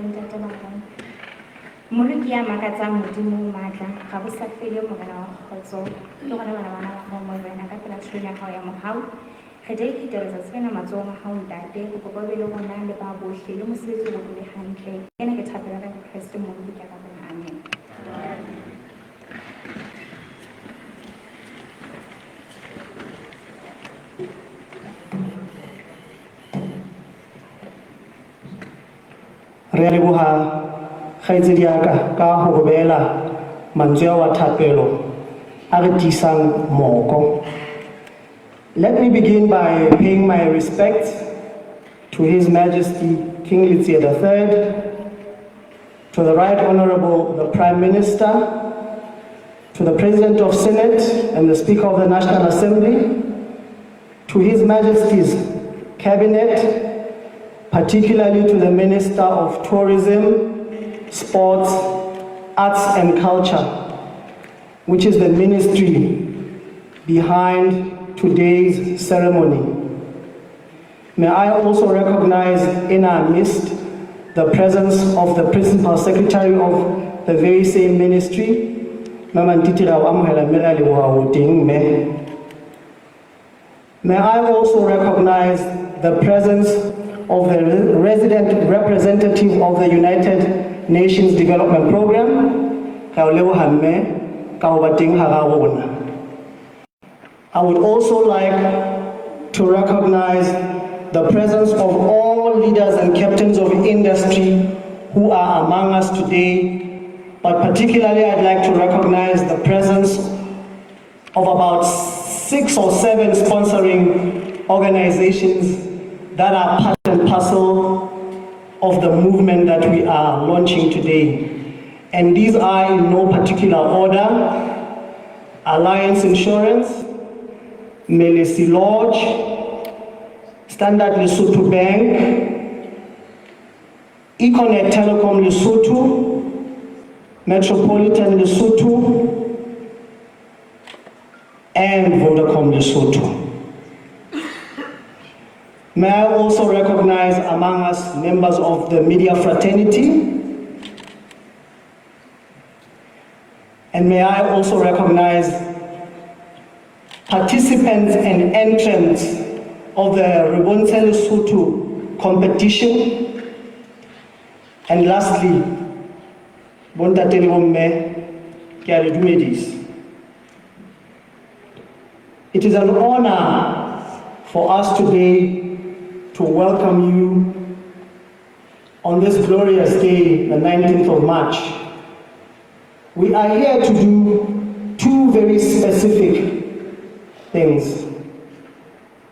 bontate ba rona. Molo ke ya makatsang modimo matla ga bo sa fele mogala wa kgotso ke gona bana ba go mo wena ka pela tshwenya ga ya mogau ge tla ikitereza tsena matsogo ga o ntate go ba bele gona le ba bohle le mosebetsi go le hantle ena ke thapela ka Christ mo di ka bona amen. Re a leboga kgaitsedi ya ka go beela mantswe wa thapelo a re tisang moko. Let me begin by paying my respects to His Majesty King Letsie III, to the Right Honorable the Prime Minister, to the President of Senate and the Speaker of the National Assembly, to His Majesty's Cabinet, particularly to the Minister of Tourism, Sports, Arts and Culture, which is the ministry behind today's ceremony. May I also recognize in our midst the presence of the Principal Secretary of the very same ministry, May I also recognize the presence of the resident representative of the United Nations Development Program. I would also like to recognize the presence of all leaders and captains of industry who are among us today, but particularly I'd like to recognize the presence of about 6 or 7 sponsoring organizations that are part and parcel of the movement that we are launching today. And these are in no particular order: Alliance Insurance, Melesi Lodge, Standard Lesotho Bank, Econet Telecom Lesotho, Metropolitan Lesotho, and Vodacom Lesotho. May I also recognize among us members of the media fraternity, and may I also recognize participants and entrants of the BONTSHE Lesotho competition, and lastly, Bontate le bomme, ke a le dumedisa. It is an honor for us today to welcome you on this glorious day, the 19th of March. We are here to do 2 very specific things.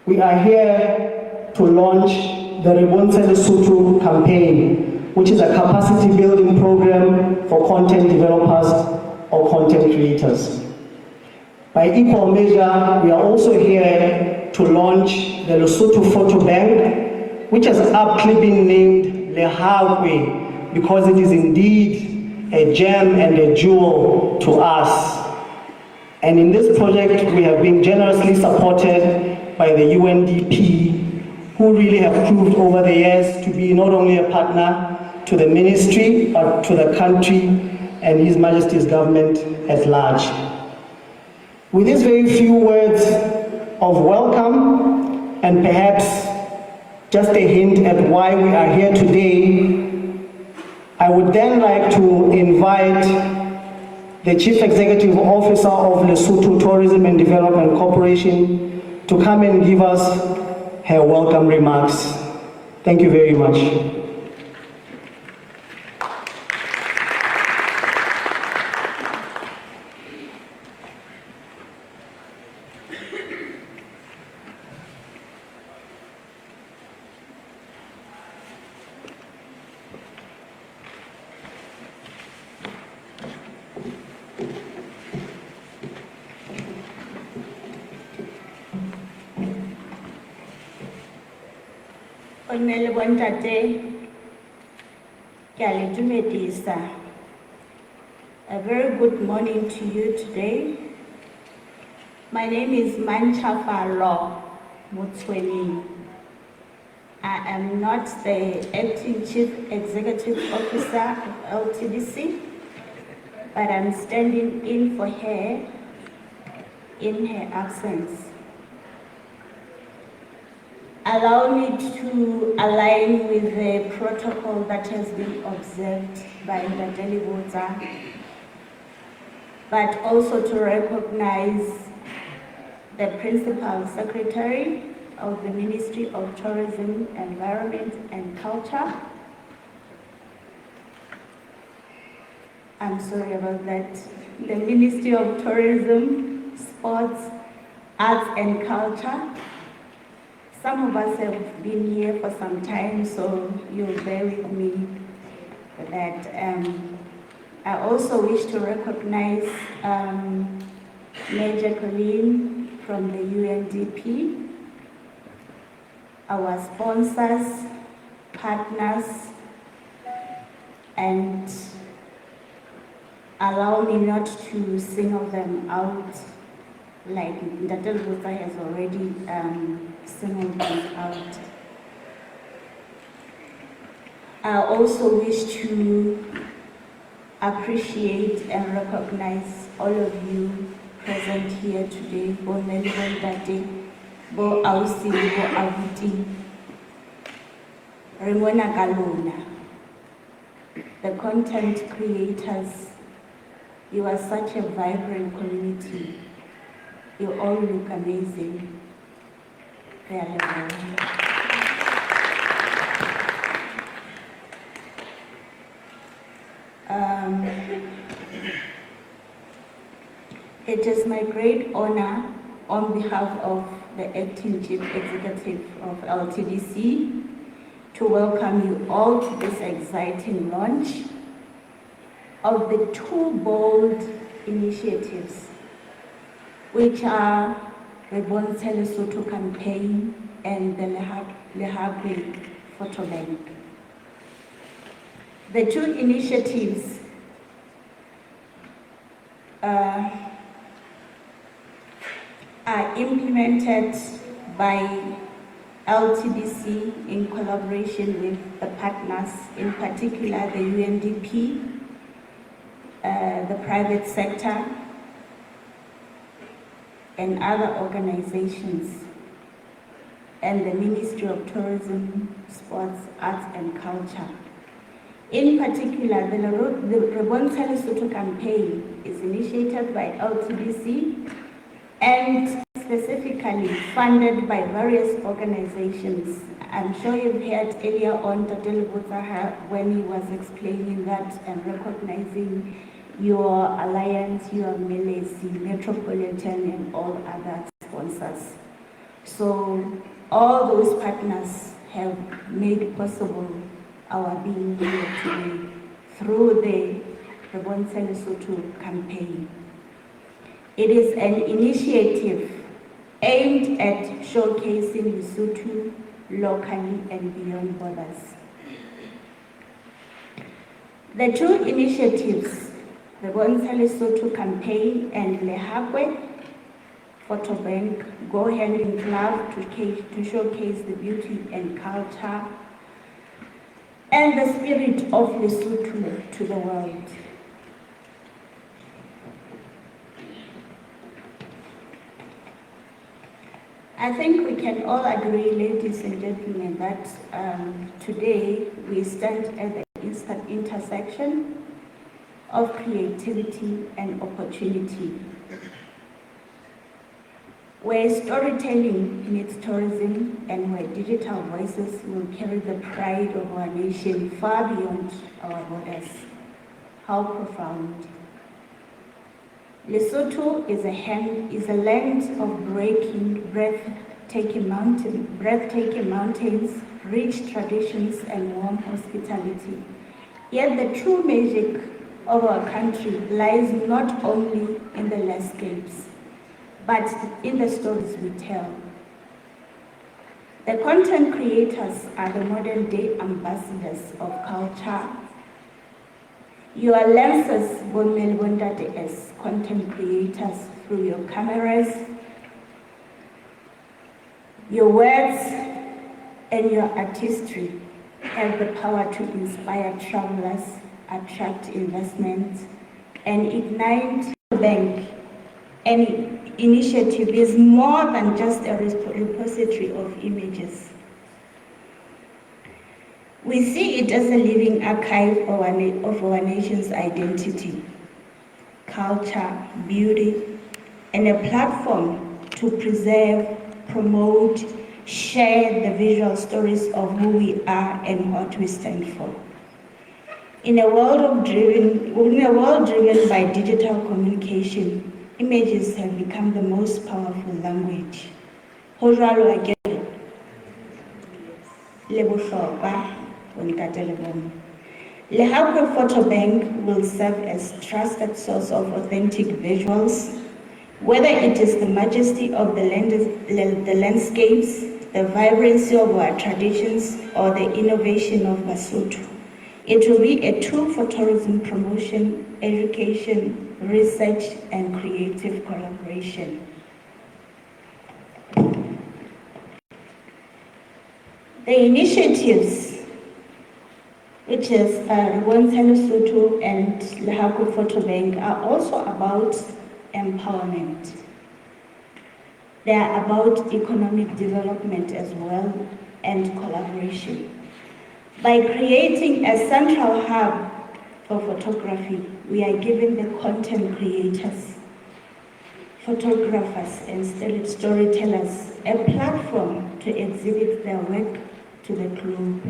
We are here to launch the BONTSHE Lesotho campaign, which is a capacity building program for content developers or content creators. By equal measure, we are also here to launch the Lesotho Photo Bank, which has aptly been named Lehagwe because it is indeed a gem and a jewel to us. And in this project, we have been generously supported by the UNDP, who really have proved over the years to be not only a partner to the ministry, but to the country and His Majesty's government at large. With these very few words of welcome, and perhaps just a hint at why we are here today, I would then like to invite the Chief Executive Officer of Lesotho Tourism and Development Corporation to come and give us her welcome remarks. Thank you very much. Honorable Bontate, ke a le dumedisa. A very good morning to you today. My name is Manchafalo Motsweni. I am not the acting chief executive officer of LTDC, but I'm standing in for her in her absence. Allow me to align with the protocol that has been observed by Ndateli Botsa, but also to recognize the Principal Secretary of the Ministry of Tourism, Environment and Culture. I'm sorry about that. The Ministry of Tourism, Sports, Arts and Culture. Some of us have been here for some time, so you'll bear with me for that. I also wish to recognize Major Colleen from the UNDP, our sponsors, partners, and allow me not to single them out like Ndateli Botsa has already singled them out. I also wish to appreciate and recognize all of you present here today, Bo Ntate, Bo Ausi, Bo Abuti, Remona Kalona, the content creators. You are such a vibrant community. You all look amazing. It is my great honor on behalf of the Acting Chief Executive of LTDC to welcome you all to this exciting launch of the two bold initiatives, which are the BONTSHE Lesotho campaign and the Lehagwe photo bank. The two initiatives are implemented by LTDC in collaboration with the partners, in particular the UNDP, the private sector, and other organizations, and the Ministry of Tourism, Sports, Arts and Culture. In particular, the BONTSHE Lesotho campaign is initiated by LTDC and specifically funded by various organizations. I'm sure you've heard earlier on Ndateli Botsa when he was explaining that and recognizing your alliance, your Melesi, Metropolitan and all other sponsors. So all those partners have made possible our being here today through the BONTSHE Lesotho campaign. It is an initiative aimed at showcasing Lesotho locally and beyond borders. The two initiatives, the BONTSHE Lesotho campaign and Lehagwe photo bank, go hand in glove to showcase the beauty and culture and the spirit of Lesotho to the world. I think we can all agree, ladies and gentlemen, that today we stand at the intersection of creativity and opportunity, where storytelling meets tourism and where digital voices will carry the pride of our nation far beyond our borders. How profound. Lesotho is a land of breathtaking mountains, rich traditions and warm hospitality. Yet the true magic of our country lies not only in the landscapes, but in the stories we tell. The content creators are the modern day ambassadors of culture. Your lenses, Bontate, as content creators through your cameras, your words and your artistry have the power to inspire travelers, attract investment, and ignite the bank. An initiative is more than just a repository of images. We see it as a living archive of our nation's identity, culture, beauty, and a platform to preserve, promote, share the visual stories of who we are and what we stand for. In a world driven by digital communication, images have become the most powerful language. Ho jwalo ha ke re, le bohlokwa ho ntate le bomme. Lehakwe Photo Bank will serve as trusted source of authentic visuals, whether it is the majesty of the landscapes, the vibrancy of our traditions, or the innovation of Lesotho. It will be a tool for tourism promotion, education, research, and creative collaboration. The initiatives, which is BONTSHE Lesotho and Lehakwe Photo Bank, are also about empowerment. They are about economic development as well and collaboration. By creating a central hub for photography, we are giving the content creators, photographers, and storytellers a platform to exhibit their work to the globe.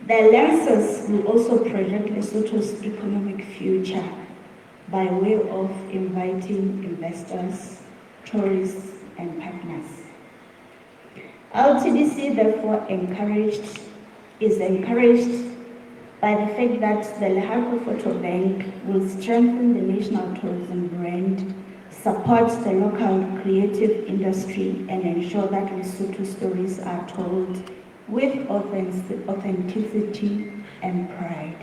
Their lenses will also project Lesotho's economic future by way of inviting investors, tourists, and partners. LTDC therefore is encouraged by the fact that the Lehakwe Photo Bank will strengthen the national tourism brand, support the local creative industry, and ensure that Lesotho stories are told with authenticity and pride.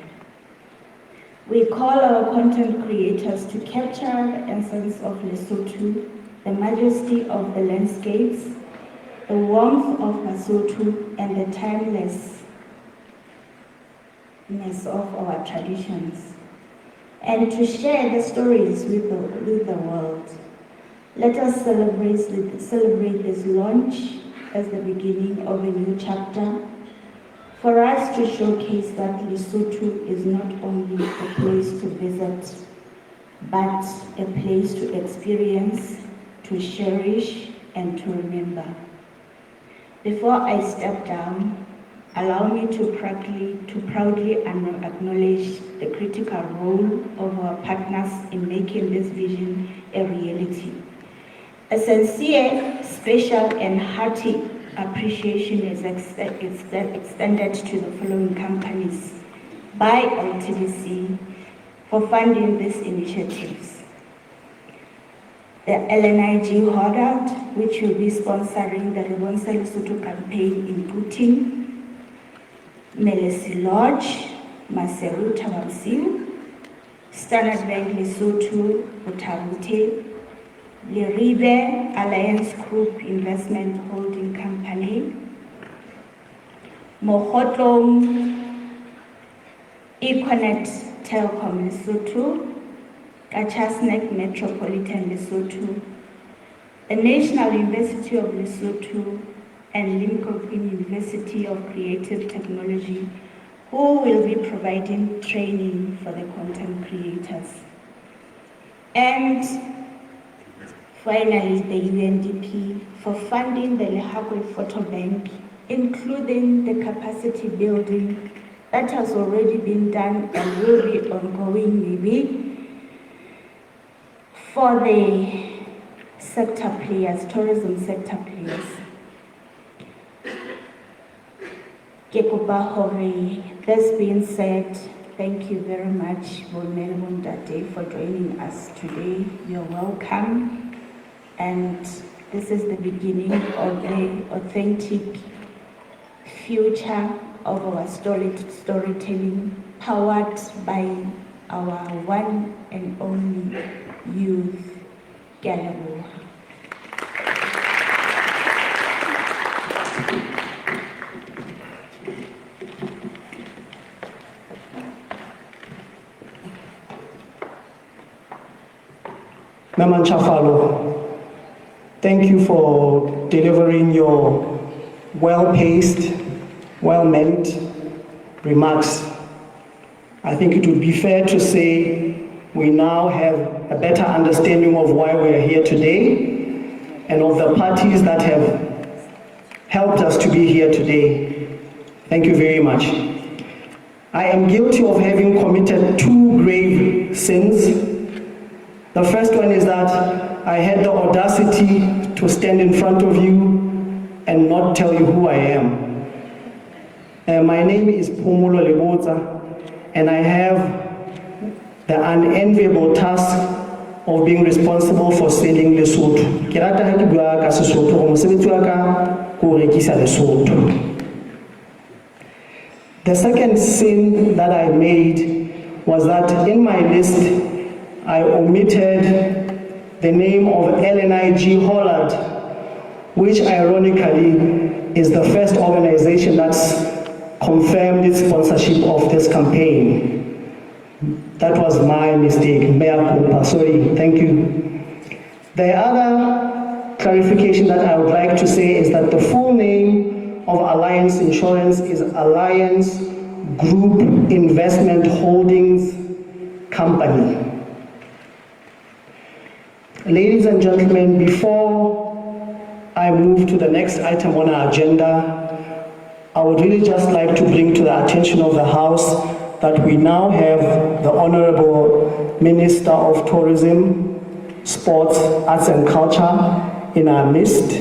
We call our content creators to capture the essence of Lesotho, the majesty of the landscapes, the warmth of Lesotho, and the timelessness of our traditions, and to share the stories with the world. Let us celebrate this launch as the beginning of a new chapter, for us to showcase that Lesotho is not only a place to visit, but a place to experience, to cherish, and to remember. Before I step down, allow me to proudly acknowledge the critical role of our partners in making this vision a reality. A sincere, special, and hearty appreciation is extended to the following companies by LTDC for funding these initiatives. The LNIG Hodout, which will be sponsoring the BONTSHE Lesotho campaign in Putin, Melesi Lodge, Maseru Tawamsiu, Standard Bank Lesotho, Butabute, Leribe Alliance Group Investment Holding Company, Mohotlong, Econet Telecom Lesotho, Kachasnek Metropolitan Lesotho, the National University of Lesotho, and Limpopo University of Creative Technology, who will be providing training for the content creators. And finally, the UNDP for funding the Lehakwe Photo Bank, including the capacity building that has already been done and will be ongoing maybe for the sector players, tourism sector players. This being said, thank you very much, Bonel Bondate, for joining us today. You're welcome. And this is the beginning of the authentic future of our storytelling, powered by our one and only youth, Galabo. Mama Nchafalo, thank you for delivering your well-paced, well-meant remarks. I think it would be fair to say we now have a better understanding of why we are here today and of the parties that have helped us to be here today. Thank you very much. I am guilty of having committed 2 grave sins. The first one is that I had the audacity to stand in front of you and not tell you who I am. My name is Phumulo Lebotsa, and I have the unenviable task of being responsible for selling Lesotho. Ke rata ha ke bua ka Sesotho go mosebetsi wa ka ko rekisa Lesotho. The second sin that I made was that in my list I omitted the name of LNIG Holland, which ironically is the first organization that's confirmed its sponsorship of this campaign. That was my mistake, mea culpa, sorry, thank you. The other clarification that I would like to say is that the full name of Alliance Insurance is Alliance Group Investment Holdings Company. Ladies and gentlemen, before I move to the next item on our agenda, I would really just like to bring to the attention of the House that we now have the Honorable Minister of Tourism, Sports, Arts and Culture in our midst,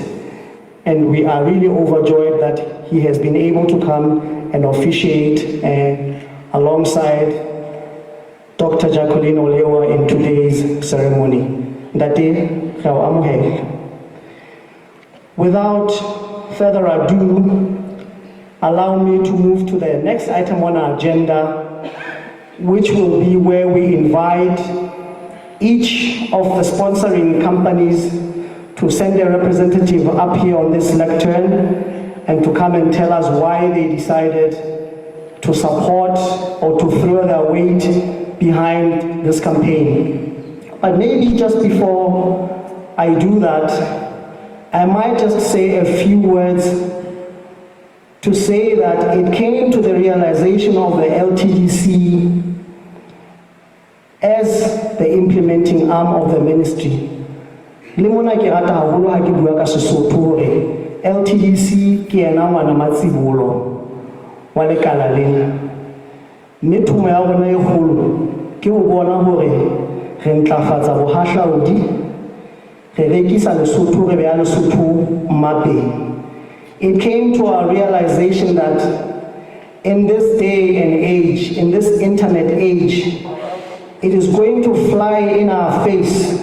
and we are really overjoyed that he has been able to come and officiate alongside Dr. Jacqueline Olewa in today's ceremony. Ndate, re a amohela. Without further ado, allow me to move to the next item on our agenda, which will be where we invite each of the sponsoring companies to send a representative up here on this lectern and to come and tell us why they decided to support or to throw their weight behind this campaign. But maybe just before I do that, I might just say a few words to say that it came to the realization of the LTDC as the implementing arm of the ministry. Le mona ke rata haholo ha ke bua ka Sesotho hore LTDC ke ena ngwana matsibolo wa lekala lena. Mme thumo ya rona e kgolo ke ho bona hore re ntlafatsa bohahlaodi, re rekisa Lesotho, re beha Lesotho mmapeng. It came to our realization that in this day and age, in this internet age, it is going to fly in our face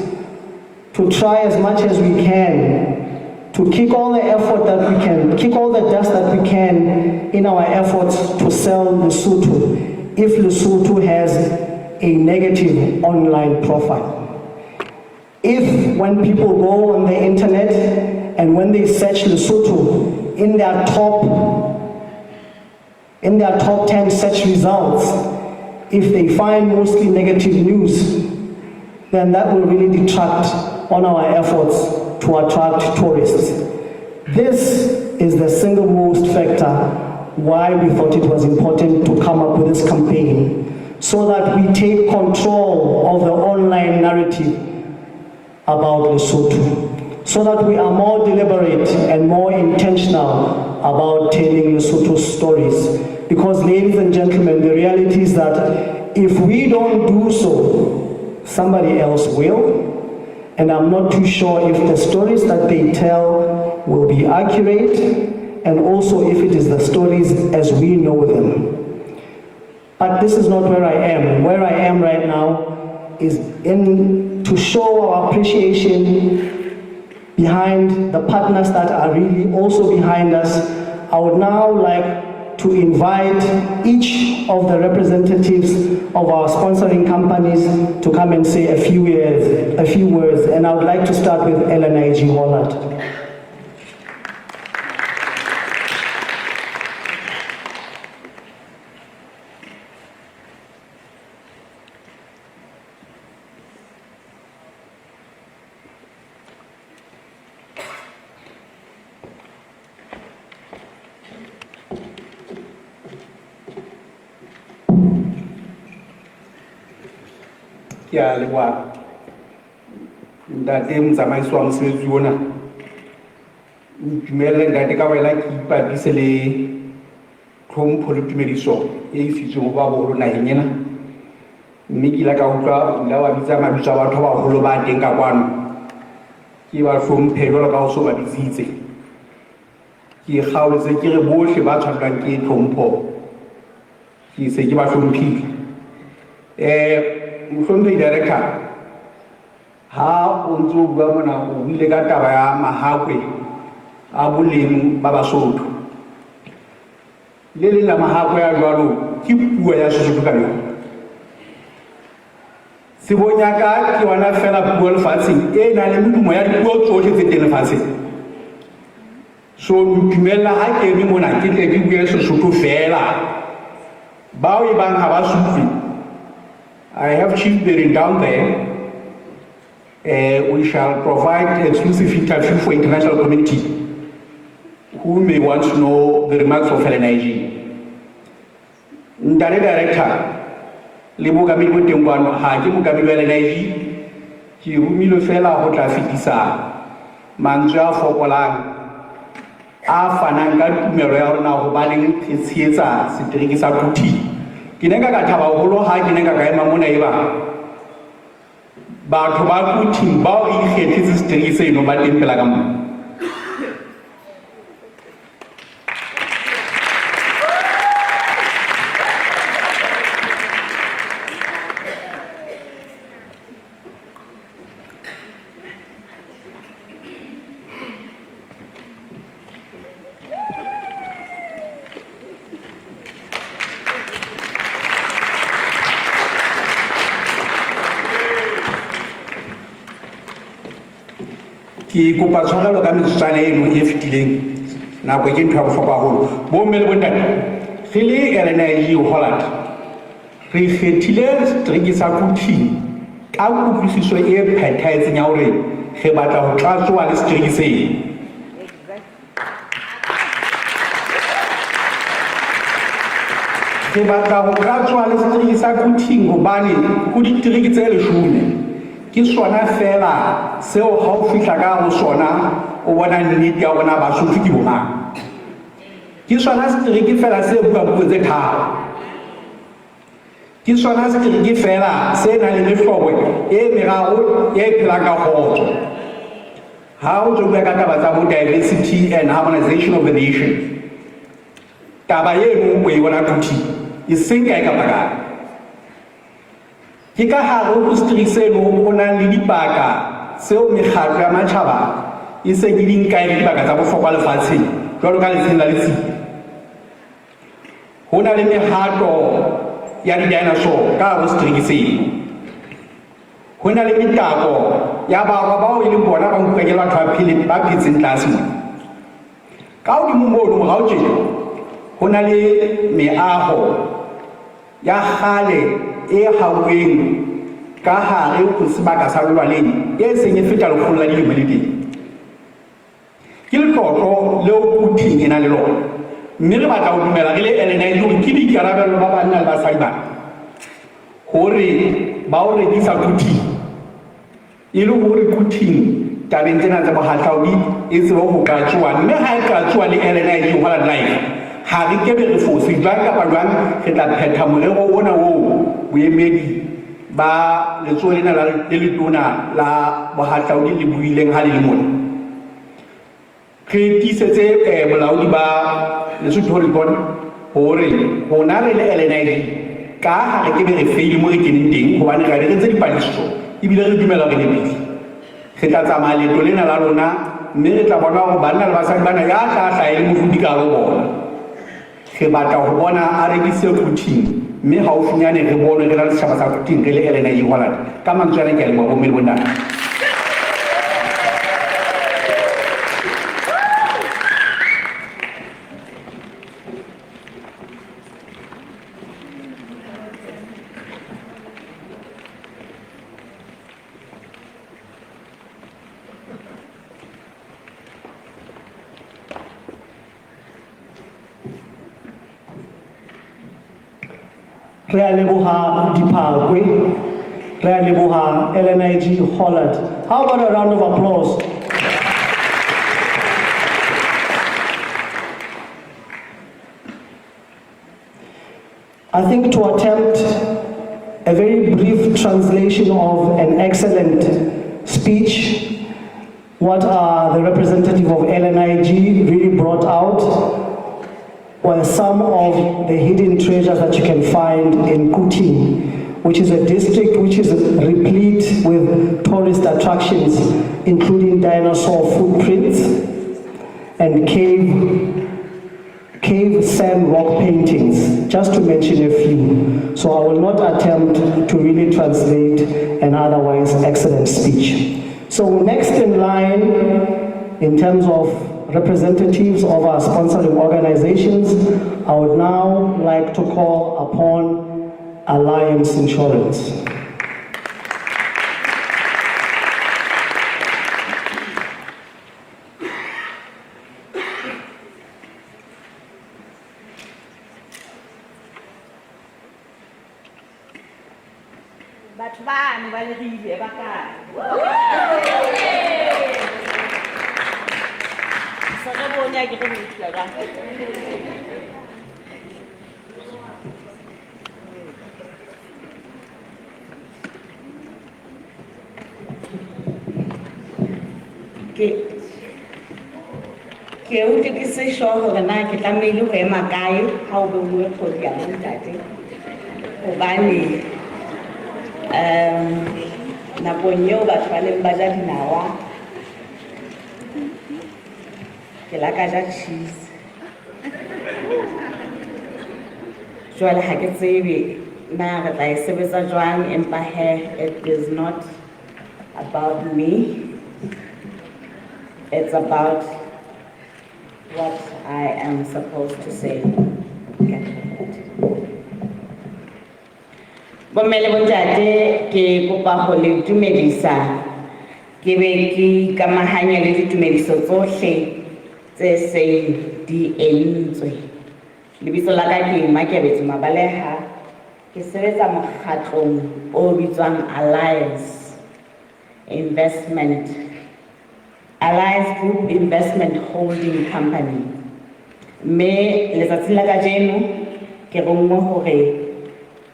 to try as much as we can to kick all the effort that we can, kick all the dust that we can in our efforts to sell Lesotho if Lesotho has a negative online profile. If when people go on the internet and when they search Lesotho in their top 10 search results, if they find mostly negative news, then that will really detract on our efforts to attract tourists. This is the single most factor why we thought it was important to come up with this campaign, so that we take control of the online narrative about Lesotho, so that we are more deliberate and more intentional about telling Lesotho's stories. Because, ladies and gentlemen, the reality is that if we don't do so, somebody else will. And I'm not too sure if the stories that they tell will be accurate, and also if it is the stories as we know them. But this is not where I am. Where I am right now is to show our appreciation behind the partners that are really also behind us. I would now like to invite each of the representatives of our sponsoring companies to come and say a few words, and I would like to start with LNIG Holland. ke a leboha ntate motsamaiso wa mosebetsi ona dumelle ntate ka wena ke ipapise le tlhompho le tumediso e isitsweng go ba boholo nageng ena mme ke ile ka utlwa la wa bitsa mabitso a batho ba baholo ba teng ka kwano ke ba hlomphe jwalo ka ho so ba bitsitse ke kgaotse ke re bohle ba tshwarwang ke tlhompho ke se ke ba hlomphile mohlomphei director ha o ntse o bua mona o buile ka taba ya mahakwe a boleng ba Basotho le la mahakwe ya jwalo ke puo ya Sesotho ka yona Sebonyaka ke wana fela puo lefatsheng e na le medumo ya dipuo tsohle tse teng lefatsheng so ntumella ha ke eme mona ke tle ke bue Sesotho fela bao e bang ha ba sufi I have Chief Berry down there. We shall provide exclusive interview for international community who may want to know the remarks of Helen IG. Ndare director, le bogami bo teng kwano ha ke bogami ba Helen IG ke humile fela ho tla fitisa mantswe a fokolang a fanang ka tumelo ya rona ho ba le tshehetsa setereke sa Kuti. Ke ne ka thaba holo ha ke ne ka ema mona eba batho ba Kuti bao e ikgethetse setereke seno ba teng pela ka mona ke kopa tshwarelo ka metsotswana eno e fetileng nako ke ntho ya bohlokwa haholo bo mme le bontate re le LNIG Holland re kgethile setereke sa Kuti ka kutlwisiso e phethahetseng ya hore re batla ho tlatsoa le setereke seno re batla ho tlatsoa le setereke sa Kuti hobane ho ditereke tse 10 ke sona fela seo ha o fihla ka ho sona o bona nnete ya bona Basotho ke bona ke sona setereke fela se bua puo tse tharo ke sona setereke fela se na le mehlobo e meraro e phelang ka kgotso ha o tlo bua ka taba tsa bo diversity and harmonization of the nation taba eno o e bona Kuti e seng kae kapa kae ke ka hare ho setereke seno o na le dipaka seo mekgatlo ya matjhaba e se ke ding kae dibaka tsa bohlokwa lefatsheng jwalo ka letsheng la Letshidi ho na le mehato ya di-dinosaur ka hare ho setereke seno ho na le metako ya barwa bao e leng bona ba nkukanyela batho ba phele ba phetseng tlase mona ka hodimo mono morao tjena ho na le meaho ya kgale e hauweng ka hare ho sebaka sa lolwaneng e seng e feta 100 la dilemo le teng ke letlotlo leo Kuti e na le lona mme re batla ho dumela re le LNIG hore ke boikarabelo ba banna le basadi bana hore ba o rekisa Kuti e le hore Kuti tabeng tsena tsa bohahlaodi e tsebe ho ka tsoa mme ha e ka tsoa le LNIG ho la live ha re ke be re fose jwang kapa jwang re tla phetha morero ona o boemedi ba letsoho lena le letona la bohahlaodi le buileng ha le le mona re tisetse molaodi ba Lesotho Tourism hore hona re le LNIG ka ha re ke be re faile mo re keneng teng hobane ga re tse dipadiso ebile re dumela re le pele re tla tsamaya leeto lena la rona mme re tla bona hore banna le basadi bana ya tla hlaele mofuti ka hare ho bona re batla ho bona a rekise Kuti mme haufinyane re bone re na le setjhaba sa Kuti re le LNIG Holland ka mantswe ana ke a leboha bo mme le bontate re a leboha diphakwe Re a leboha LNIG Holland. How about a round of applause? I think to attempt a very brief translation of an excellent speech, what the representative of LNIG really brought out were some of the hidden treasures that you can find in Kuting, which is a district which is replete with tourist attractions, including dinosaur footprints and cave sand rock paintings, just to mention a few. So I will not attempt to really translate an otherwise excellent speech. So next in line, in terms of representatives of our sponsoring organizations, I would now like to call upon Alliance Insurance. Batho bano ba lebile ba kae? Sa re bonya ke re motho ya jang. Ke utlwe ke se sure hore na ke tlamehile ho ema kae ha o beuwe kgwedi ya bontate. Hobane nakong eo batho ba neng ba ja dinawa ke la ka ja cheese. Jwale ha ke tsebe na re tla e sebetsa jwang, empa it is not about me, it's about what I am supposed to say. Bomme le bontate, ke kopa ho le dumedisa ke be ke ikamahanya le ditumediso tsohle tse seng di entswe. Lebitso la ka ke Makebetso Mabaleha, ke sebetsa mokgatlong o bitswang Alliance Group Investment Holding Company. Mme letsatsi la kajeno ke ronngwe hore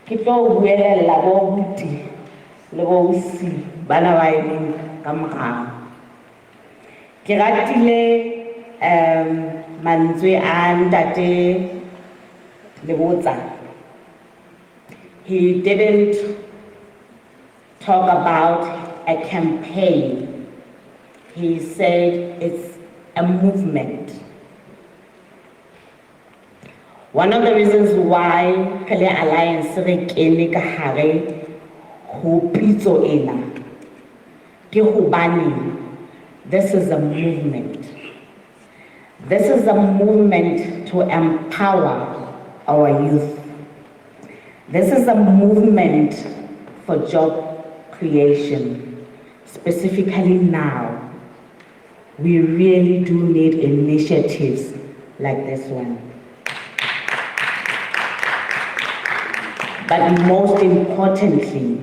ke tlo buelela bo buti le bo usi bana ba eleng ka morao. Ke ratile mantswe a ntate Lebotsa. He didn't talk about a campaign. He said it's a movement. One of the reasons why Kale Alliance re kene ka hare ho pitso ena ke hobane this is a movement. This is a movement to empower our youth. This is a movement for job creation. Specifically now, we really do need initiatives like this one. But most importantly,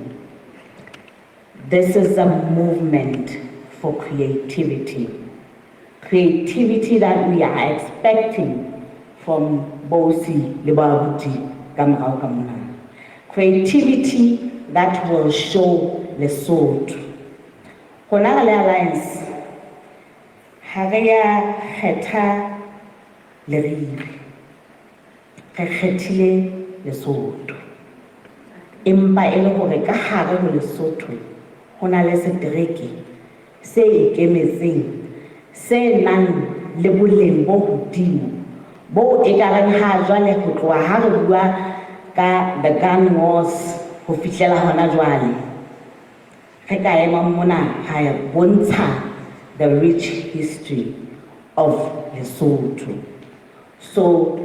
this is a movement for creativity. Creativity that we are expecting from Bosi Libabuti Kamrao Kamuna. Creativity that will show Lesotho. Honagale Alliance, Haria Heta Leribe, Hechetile Lesotho. Empa ele hore ka hare ho Lesotho ho na le setereke se ikemetseng se nang le boleng bo hodimo bo ekareng ha jwale ho tloha ha re bua ka the gun wars ho fihlela hona jwale re ka ema mona ha ya bontsha the rich history of Lesotho. So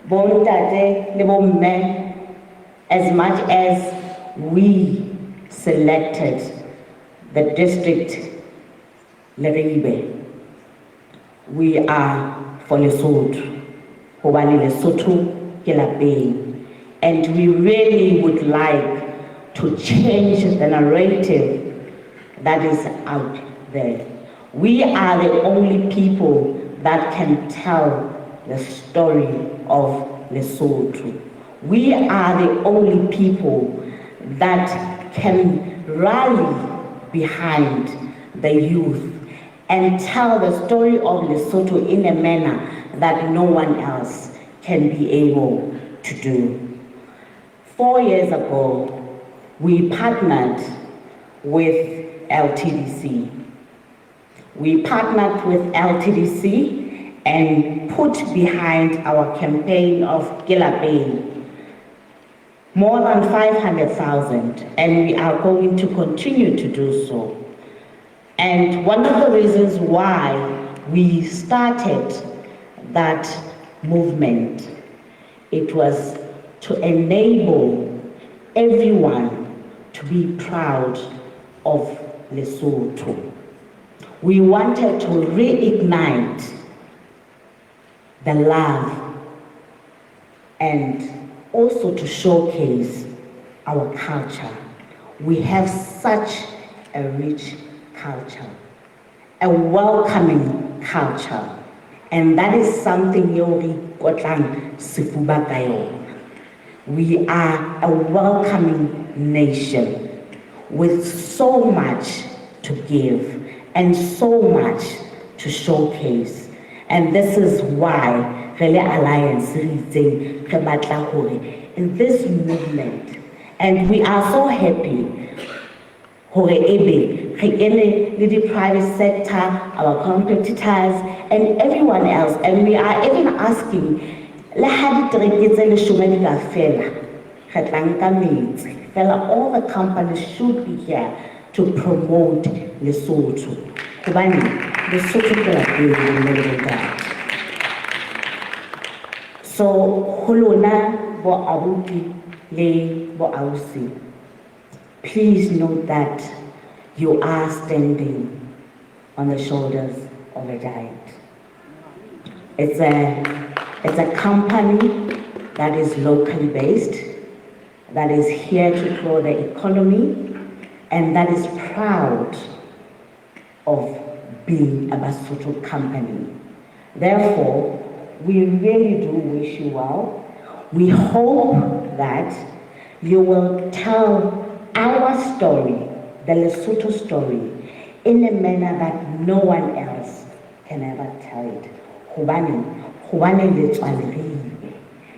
bontate le bomme, as much as we selected the district Leribe, we are for Lesotho, hobane Lesotho ke lapeng, and we really would like to change the narrative that is out there. We are the only people that can tell the story of Lesotho. We are the only people that can rally behind the youth and tell the story of Lesotho in a manner that no one else can be able to do. 4 years ago, we partnered with LTDC. We partnered with LTDC and put behind our campaign of Gilabay more than 500,000, and we are going to continue to do so. And one of the reasons why we started that movement, it was to enable everyone to be proud of Lesotho. We wanted to reignite the love and also to showcase our culture. We have such a rich culture, a welcoming culture, and that is something Yori Kotlang Sifuba Kayo. We are a welcoming nation with so much to give and so much to showcase. And this is why Rele Alliance in this movement, and we are so happy the private sector, our competitors, and everyone else, and we are even asking all the companies should be here to promote Lesotho. So, Hulona bo abuki le bo ausi. Please note that you are standing on the shoulders of a giant. It's a company that is locally based, that is here to grow the economy, and that is proud of being a Lesotho company. Therefore, we really do wish you well. We hope that you will tell our story, the Lesotho story, in a manner that no one else can ever tell it. Hobane le tswaleribe,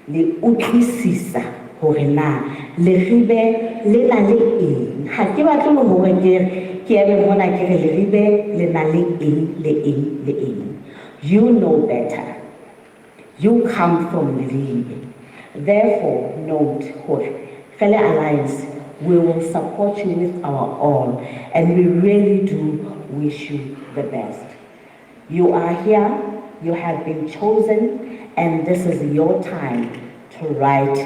le utlwisisa hore na le ribe le na le eng. Ha ke batle le hore ke ebe mona ke re le ribe le na le eng le eng le eng. You know better. You come from Lilibe. Therefore, note, Fele Alliance, we will support you with our all, and we really do wish you the best. You are here, you have been chosen, and this is your time to write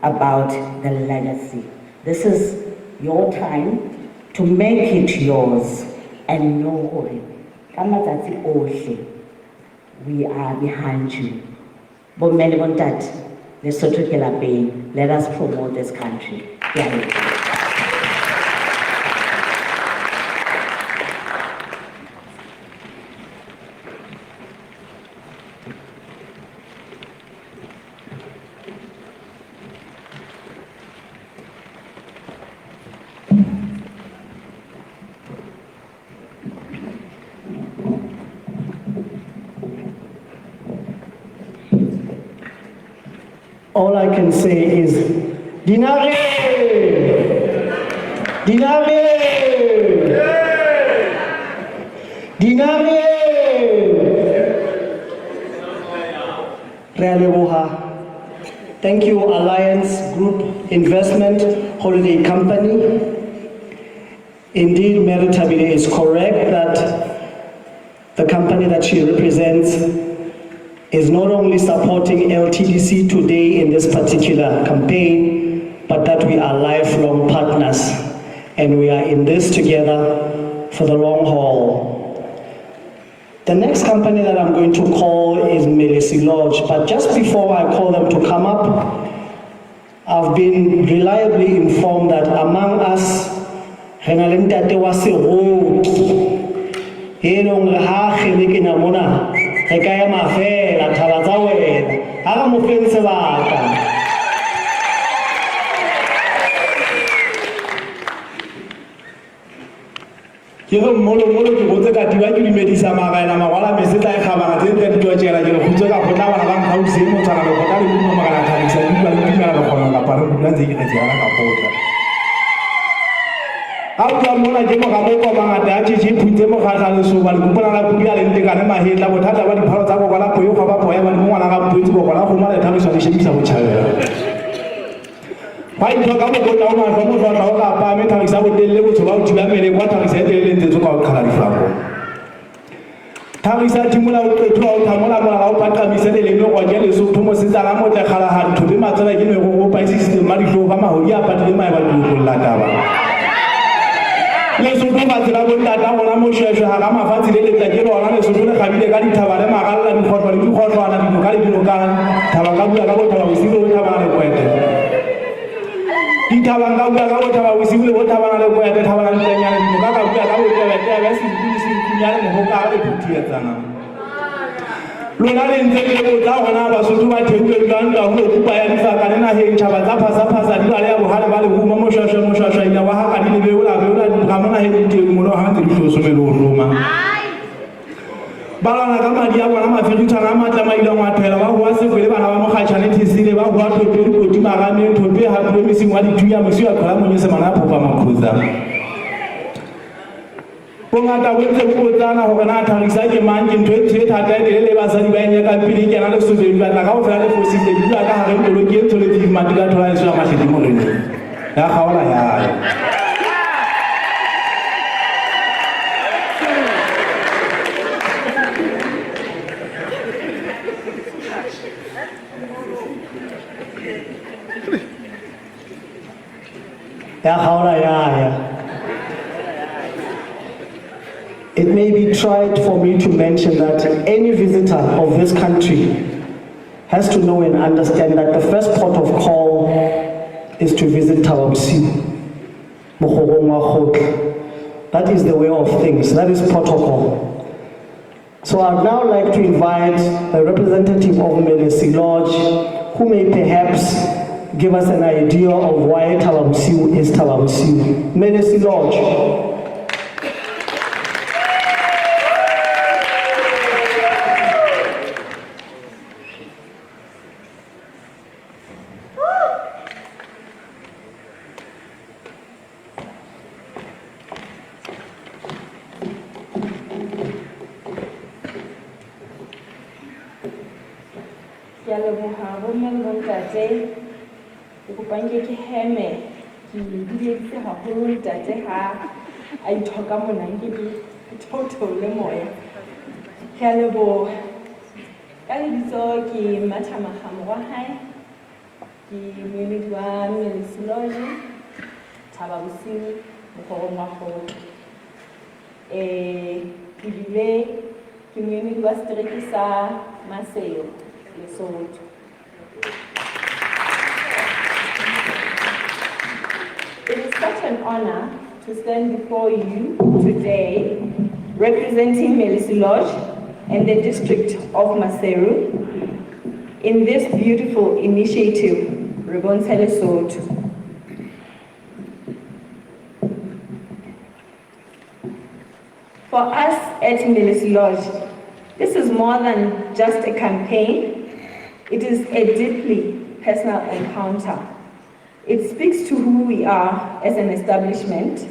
about the legacy. This is your time to make it yours, and know we are behind you. But many want that. Lesotho Gilabay, let us promote this country. All I can say is, Dinare! Dinare! Dinare! Realeboha. Thank you, Alliance Group Investment Holiday Company. Indeed, Mary Tabile is correct that the company that she represents is not only supporting LTDC today in this particular campaign, but that we are lifelong partners and we are in this together for the long haul. The next company that I'm going to call is Melesi Lodge, but just before I call them to come up, I've been reliably informed that among us, Renalenta Tewase Road, Helong Rahe Kenya Mona, Rekaya Mafela, Talazawe, Aramufin Savaka. Kiro molo ke botse ka diwa ke dimedisa magana magwala mesetla e khabana tse tse di tshela ke go tsoga go nna bana ba hausi mo tsana go ka le mo magana thabisa di tla le dimela go kgona la pare go ntse ke tsela ka potla a tla mona ke mo ga mo kwa mangata a tshitshi phutse mo ga ga le so ba le kupana la kudia le nteka le mahetla bothata ba diphalo tsa go bala poyo ga ba poya ba mo ngwana ga mputse go bala go mala thabisa le shebisa go tshaba ba itwa ka mo bona o ma go mo tla ga pa me thabisa go telle go tshoba o thula mele go thabisa telle ntse tso ka o khala difako thabisa timula o tlo o thamola mola o patamisa le le go ja le so thomo se tsala mo tla khala ha ntho be matsala ke me go pa system ma di tlo ba ma ho ya patile ma ba di la taba le so tlo ba tsela bo ntata bona mo sheshe ha ga mafatsi le tla ke lona le so tlo le khabile ka dithabale magalla di khotwa le di khotwa na di ka le di ka thaba ka bua ka bo thaba o silo o thaba le kwete dithabang ka bua ka bo thaba o silo o thaba le kwete thaba le ntanyana di ka bua ka bo tebe ba se di nyane mo ka le putia tsana lona le ntse le go tla gona ba sotho ba theule ka nka go kupa ya difaka le na he ntshaba tsa phasa di ba le ya bohale ba le huma mo shasha ina wa ha ka di le beola ka mona he di mo lo ha ntse di tlo somelo roma balana ka madi a bona mafirintshana a matla maile ngwa thela ba bua se le bana ba mo khatshane thisile ba bua tope di koti magame tope ha tlo mising wa dituya mosi a khola mo nyese mana phopa makhuza bongata bo ntse bo tsana go bona thagisa ke mang ke ntwe tse thata le basadi ba enya ka pele ke na le sobedi ba tla ka go fela le fosile di ka ga re tlo ke ntse le di mati ka thola iswa mahledi mo rene ya khaola ya It may be tried for me to mention that any visitor of this country has to know and understand that the first port of call is to visit Tawabsi. That is the way of things, that is protocol. So I'd now like to invite a representative of Melesi Lodge who may perhaps give us an idea of why Tawabsi is Tawabsi. Melesi Lodge. Ke heme ke dile ha ho ntate ha a ithoka mona ke di totole moya ke lebo ka ditso ke mathama khamo wa hae ke mmele wa Melesi Lodge thaba bosiu mo go ngwa go ke dile ke mmele wa street sa Maseo Lesotho. It is such an honor to stand before you today, representing Melesi Lodge and the district of Maseru in this beautiful initiative, BONTSHE Lesotho. For us at Melesi Lodge, this is more than just a campaign, it is a deeply personal encounter. It speaks to who we are as an establishment,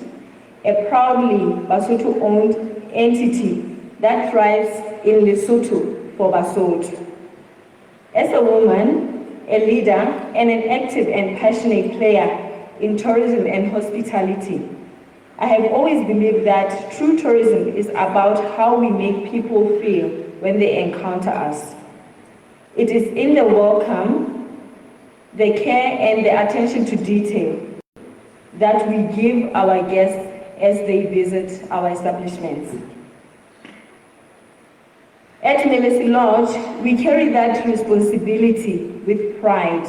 a proudly Basotho-owned entity that thrives in Lesotho for Basotho. As a woman, a leader, and an active and passionate player in tourism and hospitality, I have always believed that true tourism is about how we make people feel when they encounter us. It is in the welcome, the care and the attention to detail that we give our guests as they visit our establishments. At Melesi Lodge, we carry that responsibility with pride.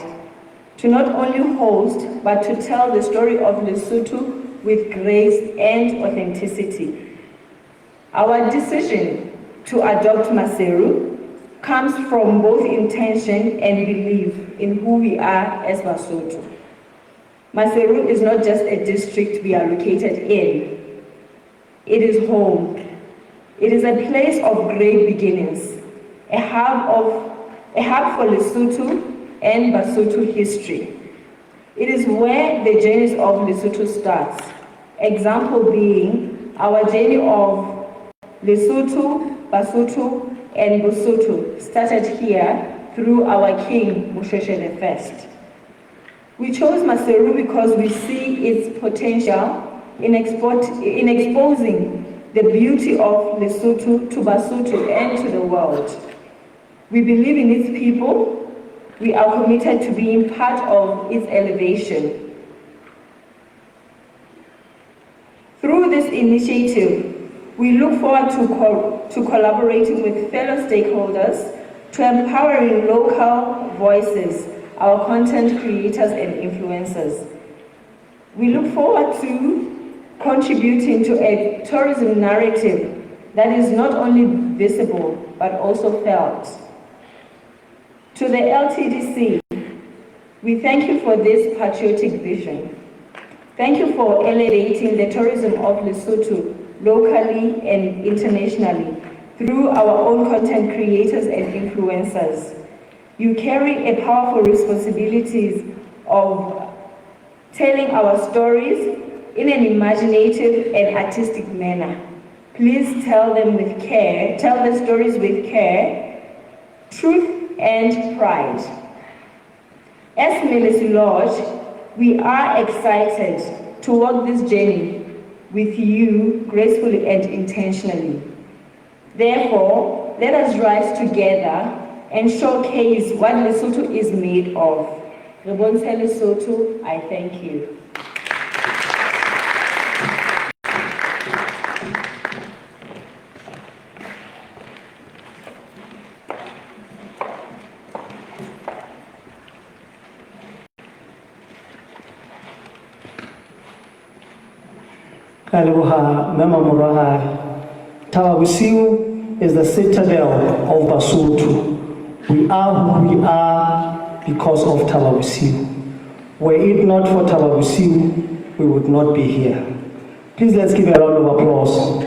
to not only host, but to tell the story of Lesotho with grace and authenticity. Our decision to adopt Maseru comes from both intention and belief in who we are as Basotho. Maseru is not just a district we are located in. It is home. It is a place of great beginnings, a hub for Lesotho and Basotho history. It is where the journeys of Lesotho starts. Example being our journey of Lesotho, Basotho, and Bosotho started here through our king, Mosheshe I. We chose Maseru because we see its potential in exposing the beauty of Lesotho to Basotho and to the world. We believe in its people. We are committed to being part of its elevation. Through this initiative, we look forward to collaborating with fellow stakeholders to empowering local voices, our content creators and influencers. We look forward to contributing to a tourism narrative that is not only visible, but also felt. To the LTDC, we thank you for this patriotic vision. Thank you for elevating the tourism of Lesotho locally and internationally through our own content creators and influencers. You carry a powerful responsibility of telling our stories in an imaginative and artistic manner. Please tell them with care, tell the stories with care, truth and pride. As Melisi Lodge, we are excited to walk this journey with you gracefully and intentionally. Therefore, let us rise together and showcase what Lesotho is made of. BONTSHE Lesotho, I thank you. Kalibuha Mema Murahai. Tawawisiu is the citadel of Basotho. We are who we are because of Tawawisiu. Were it not for Tawawisiu, we would not be here. Please let's give a round of applause.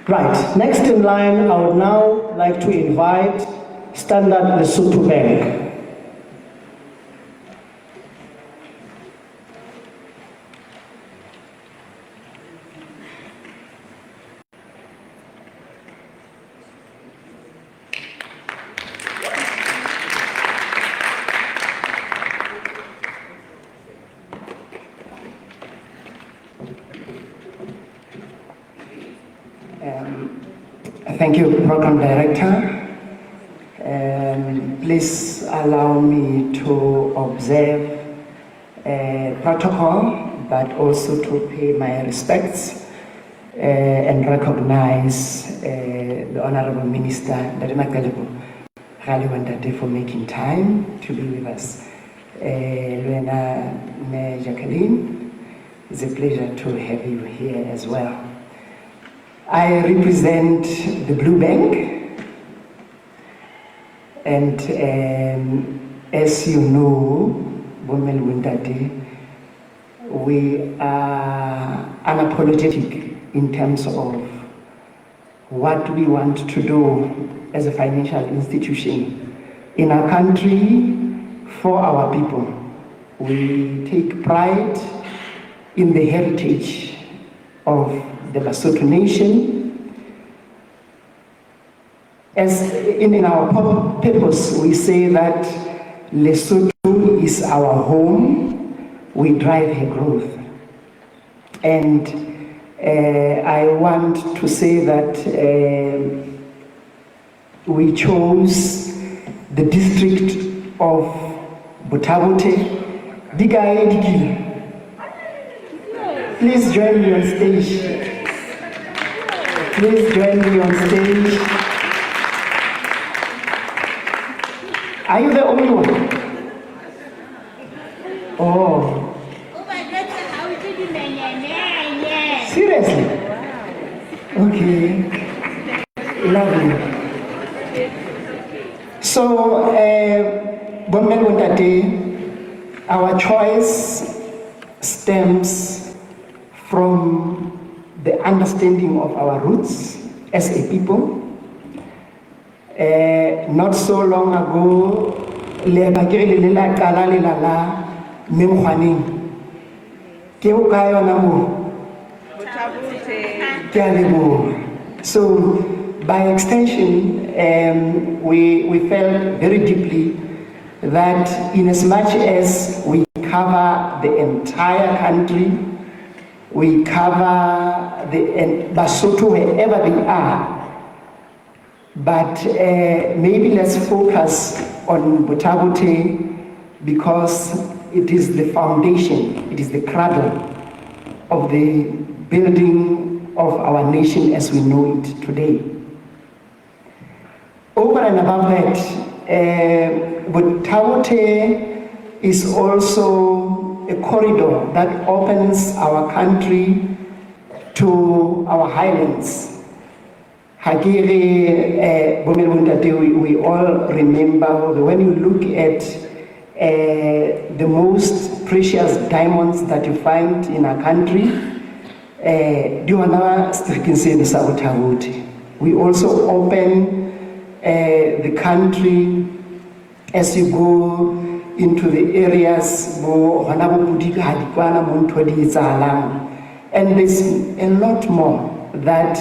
Right, next in line, I would now like to invite Standard Lesotho Bank. Thank you, Program Director. Please allow me to observe protocol, but also to pay my respects and recognize the Honorable Minister, Darima Kalibu, for making time to be with us. Luena Jacqueline, it's a pleasure to have you here as well. I represent the Blue Bank, and as you know, Bomel Windadi, we are unapologetic in terms of what we want to do as a financial institution in our country for our people. We take pride in the heritage of the Lesotho nation. As in our purpose, we say that Lesotho is our home, we drive her growth. And I want to say that we chose the district of Botabote, Digae. Please join me on stage. Please join me on stage. Are you the only one? Oh. Seriously? Okay. Lovely. So, Bombel Wontate, our choice stems from the understanding of our roots as a people. Not so long ago, le bagiri le la kala le la la memkhwaning ke o ka yona mo ke a leboha. So by extension, we felt very deeply that in as much as we cover the entire country, we cover the Basotho wherever they are, but maybe let's focus on Botabote because it is the foundation, it is the cradle of the building of our nation as we know it today. Over and above that, Botabote is also a corridor that opens our country to our highlands. Hagere, we all remember when you look at the most precious diamonds that you find in our country, we also open the country as you go into the areas, and there's a lot more that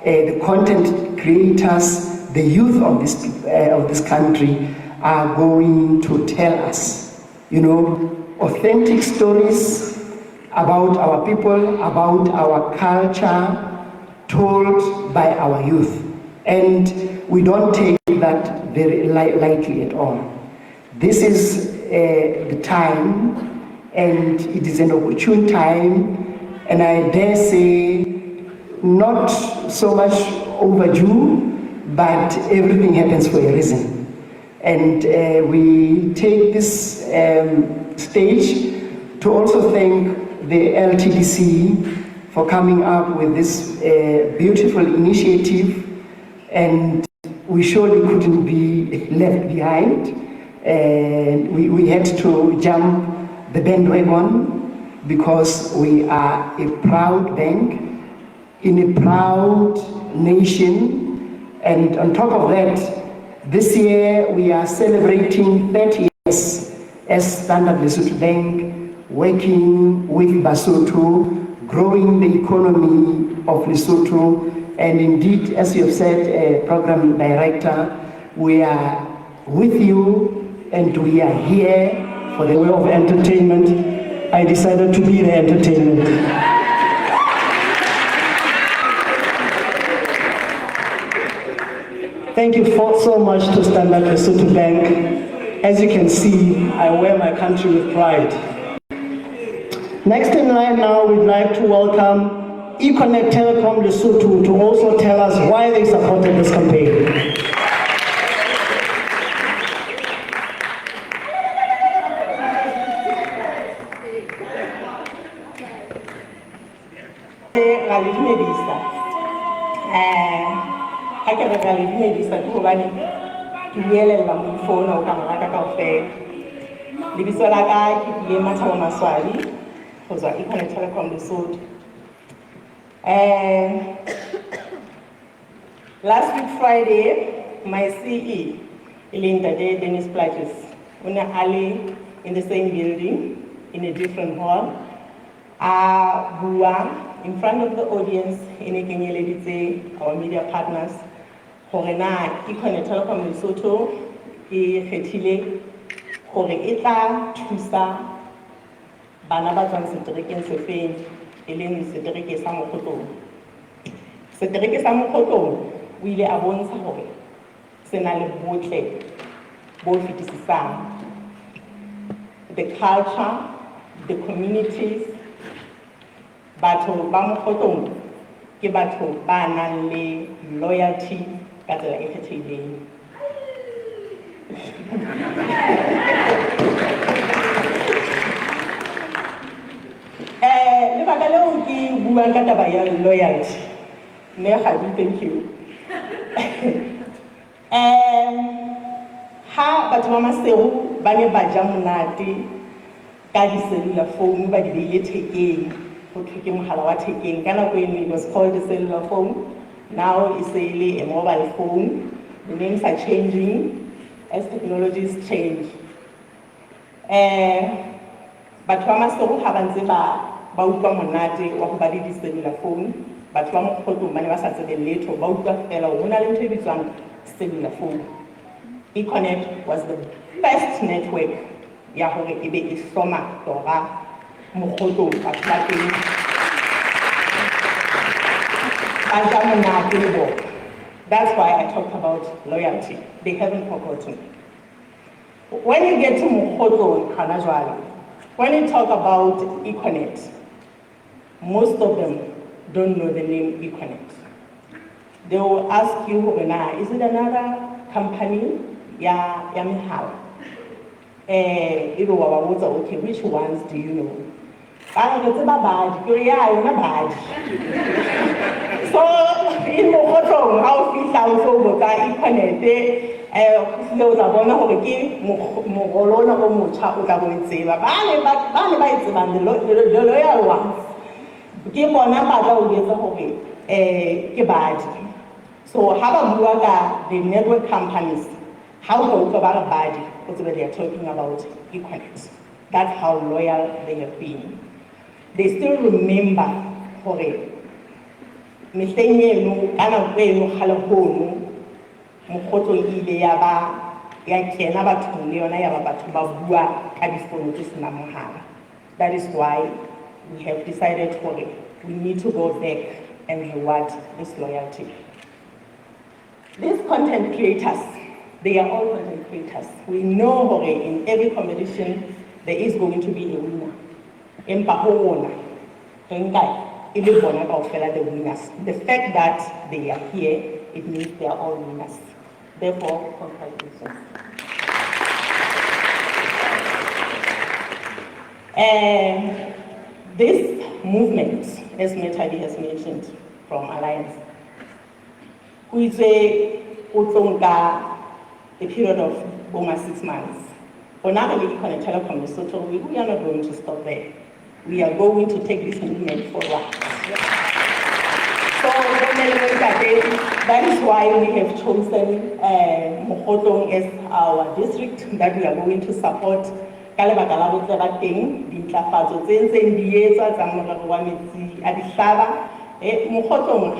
the content creators, the youth of this country are going to tell us, authentic stories about our people, about our culture, told by our youth. And we don't take that very lightly at all. This is the time, and it is an opportune time, and I dare say not so much overdue, but everything happens for a reason. And we take this stage to also thank the LTDC for coming up with this beautiful initiative, and we surely couldn't be left behind. And we had to jump the bandwagon because we are a proud bank in a proud nation, and on top of that, this year we are celebrating 30 years as Standard Lesotho Bank, working with Basotho, growing the economy of Lesotho, and indeed, as you have said, Program Director, we are with you and we are here for the way of entertainment. I decided to be the entertainment. Thank you so much to Standard Lesotho Bank. As you can see, I wear my country with pride. Next in line now, we'd like to welcome Econet Telecom Lesotho to also tell us why they supported this campaign. Last week Friday, my CE, Dennis Plattes, we are Ali in the same building, in a different hall. In front of the audience, our media partners, Econet Telecom Lesotho, thusa bana ba tswang seterekeng se feng e leng setereke sa Mokgotlong. Setereke sa Mokgotlong o ile a bontsha hore se na le botle bo fetisisang. The culture, the communities, batho ba Mokgotlong ke batho ba nang le loyalty ka tsela e kgethehileng. Lebaka leo ke buang ka taba ya loyalty. Thank you. Ha batho ba Maseru ba ne ba ja monate ka di-cellular phone ba di beile thekeng, go thwe ke mohala wa thekeng. Ka nako eno it was called a cellular phone, now it's a mobile phone. The names are changing as technologies change. Batho ba Maseru ha ba ntse ba utlwa monate wa go ba le di-cellular phone, batho ba Mokgotong ba ne ba sa tsebe letho, ba utlwa fela ho na le ntho e bitswang cellular phone. Econet was the first network ya hore e be e hloma tora Mokgotong batho ba teng ba ja monate le bona. That's why I talk about loyalty. They haven't forgotten. When you get to Mokgotong, hana jwale, when you talk about Econet, most of them don't know the name Econet. They will ask you, is it another company? Ya mihala. Okay, which ones do you know? So in Mokgotong, how feel also boka Econet, those are bona hore ke mogolona o motjha o tla go itseba. Ba itsebang the loyal ones. Ke bona ba tla o etsa hore ke badi. So ha ba bua ka the network companies, how go to about badi, what they are talking about Econet. That's how loyal they have been. They still remember hore mehleng eno ka nako eno kgalehono Mokgotong ile ya kena bathong le yona ya ba batho ba bua ka difono tse sena mohala. That is why we have decided hore we need to go back and reward this loyalty. These content creators, they are all content creators. We know hore in every competition there is going to be a winner. Empa ho wona ile bona kaofela the winners. The fact that they are here, it means they are all winners. Therefore, congratulations. This movement, as Metadi has mentioned, from Alliance, we say a period of almost 6 months. For now, we can telecom Lesotho, we are not going to stop there. We are going to take this movement forward. So that is why we have chosen Mokgotong as our district that we are going to support. Mokgotong,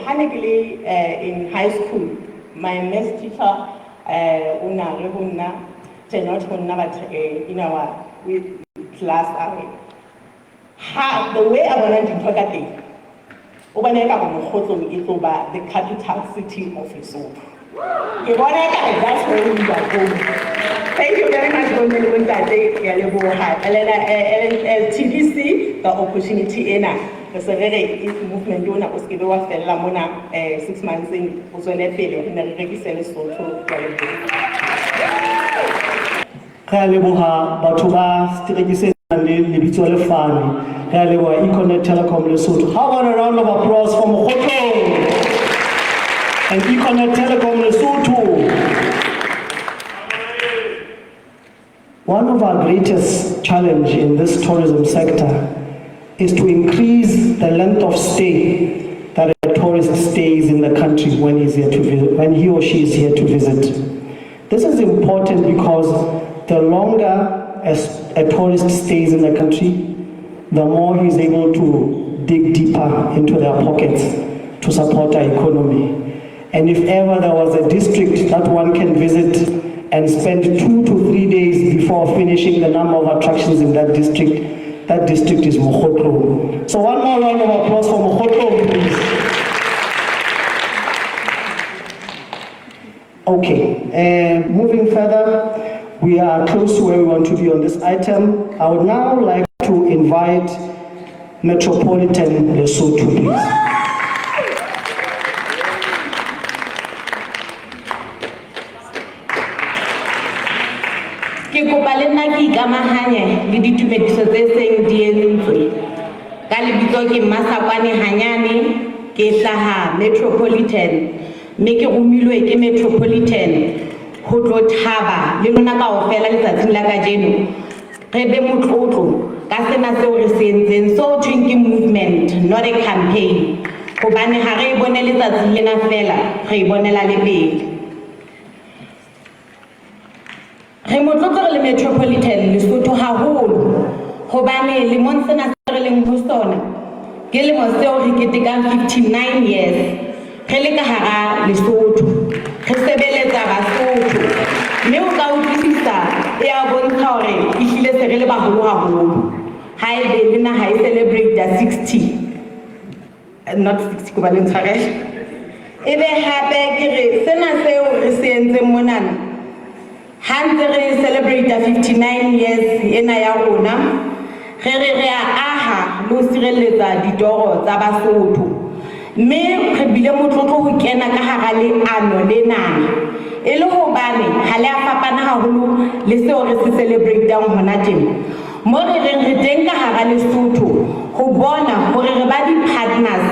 in high school, my math teacher, in our class, the way I wanted to talk at it, the capital city of Lesotho. That's where we are going. Thank you very much for TDC, the opportunity in this movement was given 6 months in Econet Telecom Lesotho. How about a round of applause for Mokgotong and Econet Telecom Lesotho? One of our greatest challenge in this tourism sector is to increase the length of stay that a tourist stays in the country when he's here to visit, when he or she is here to visit. This is important because the longer a tourist stays in the country, the more he's able to dig deeper into their pockets to support our economy. And if ever there was a district that one can visit and spend 2 to 3 days before finishing the number of attractions in that district is Mokgotong. So one more round of applause for Mokgotong, please. Okay, moving further, we are close to where we want to be on this item. I would now like to invite Metropolitan Lesotho, please. Ke kopa le nna ke ikamahanye le ditumediso tse seng di entswe. Ka lebitso ke Masakwane Hanyane, ke hlaha Metropolitan, mme ke romilwe ke Metropolitan ho tlo thaba le lona kaofela letsatsing la kajeno. Re be motlotlo ka sena seo re se entseng, so thweng ke movement, not a campaign. Hobane ha re bone letsatsi lena fela, re bonela le pele. Re motlotlo le Metropolitan Lesotho haholo, hobane lemong sena se re leng ho sona ke lemo seo re ketekang 59 years re le ka hara Lesotho, re sebeletsa Basotho, mme o ka utlwisisa e a bontsha hore ehlile se re le baholo haholo. Ha ebe le naha e celebrate 60, not 60 ko ba le ntshwarele. Ebe hape ke re sena seo re se entseng monana, ha ntse re celebrate 59 years ena ya rona, re a aha le ho sireletsa ditoro tsa Basotho, mme re bile motlotlo ho kena ka hara leano lena, e le hobane ha le a fapana haholo le seo re se celebrate-ang hona tjena. Mo re reng re teng ka hara Lesotho ho bona hore re ba di-partners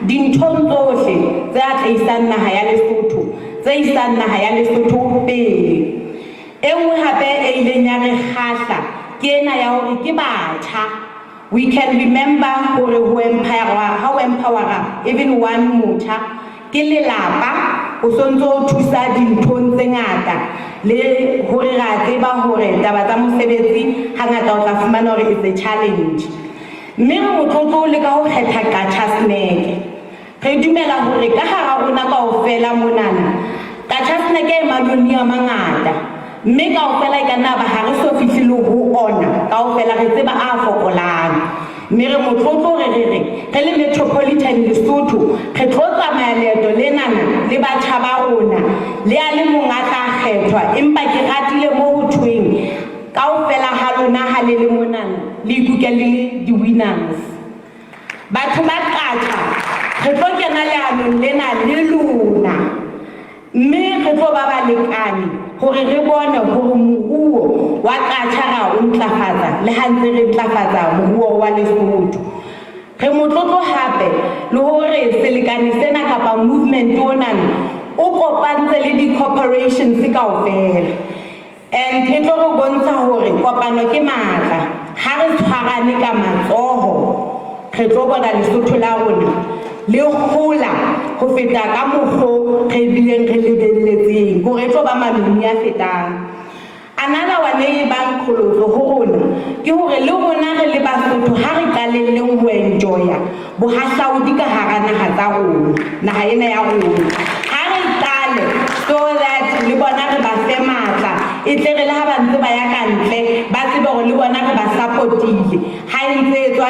dinthong tsohle tse atlehisang naha ya Lesotho, tse isang naha ya Lesotho pele. E nngwe hape e ileng ya re kgahla ke ena ya hore ke batjha. We can remember hore ho empower even one motjha ke lelapa, o sontso o thusa dinthong tse ngata, le hore ra tseba hore taba tsa mosebetsi hangata o tla fumana hore it's a challenge. Mme re motlotlo le ka ho kgetha Qacha Snack. Re dumela hore ka hara rona kaofela monana Qacha Snack e malome a mangata, mme kaofela e ka nna ba ha re so fihle ho ona kaofela re tseba a fokolang. Mme re motlotlo re le Metropolitan Lesotho re tlo tsamaya leeto lenana le batjha ba rona, le a le mong a tla kgethwa, empa ke ratile mo ho thweng kaofela ha lona ha le le monana le ikutlwe le di-winners. Batho ba Qacha re tlo kena leanong lena le lona, mme re tlo ba balekane hore re bone hore moruo wa Qacha ra o ntlafatsa le ha ntse re ntlafatsa moruo wa Lesotho. Re motlotlo hape le hore selekane sena kapa movement onana o kopantse le di-corporations kaofela, and e tlo re bontsha hore kopano ke matla. Ha re tshwarane ka matsoho re tlo bona Lesotho la rona le hola ho feta ka mokgo re bileng re lebelletseng hore e tlo ba malome a fetang. Another one e bang kgolotso ho rona ke hore le rona re le Basotho ha re qalelleng ho enjoya bohahlaudi ka hara naha tsa rona, naha ena ya rona. Ha re qale so that le bona re ba fe matla, e tle re le ha ba ntse ba ya kantle ba tsebe hore le bona re ba supportile. Ha e ntse e tswa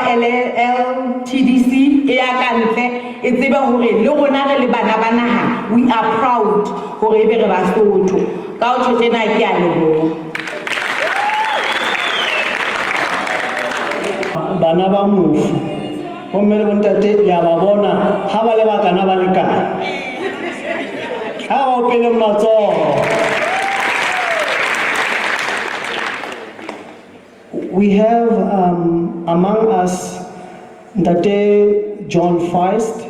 LTDC e ya kantle, e tsebe hore le rona re le bana ba naha we are proud hore ebe re Basotho. Ka o tjena ke a leboha. Bana ba mofu bomme le bontate ya ba bona ha ba le bakana ba lekana, ha ba o pele matsoho. We have among us Ntate John Feist,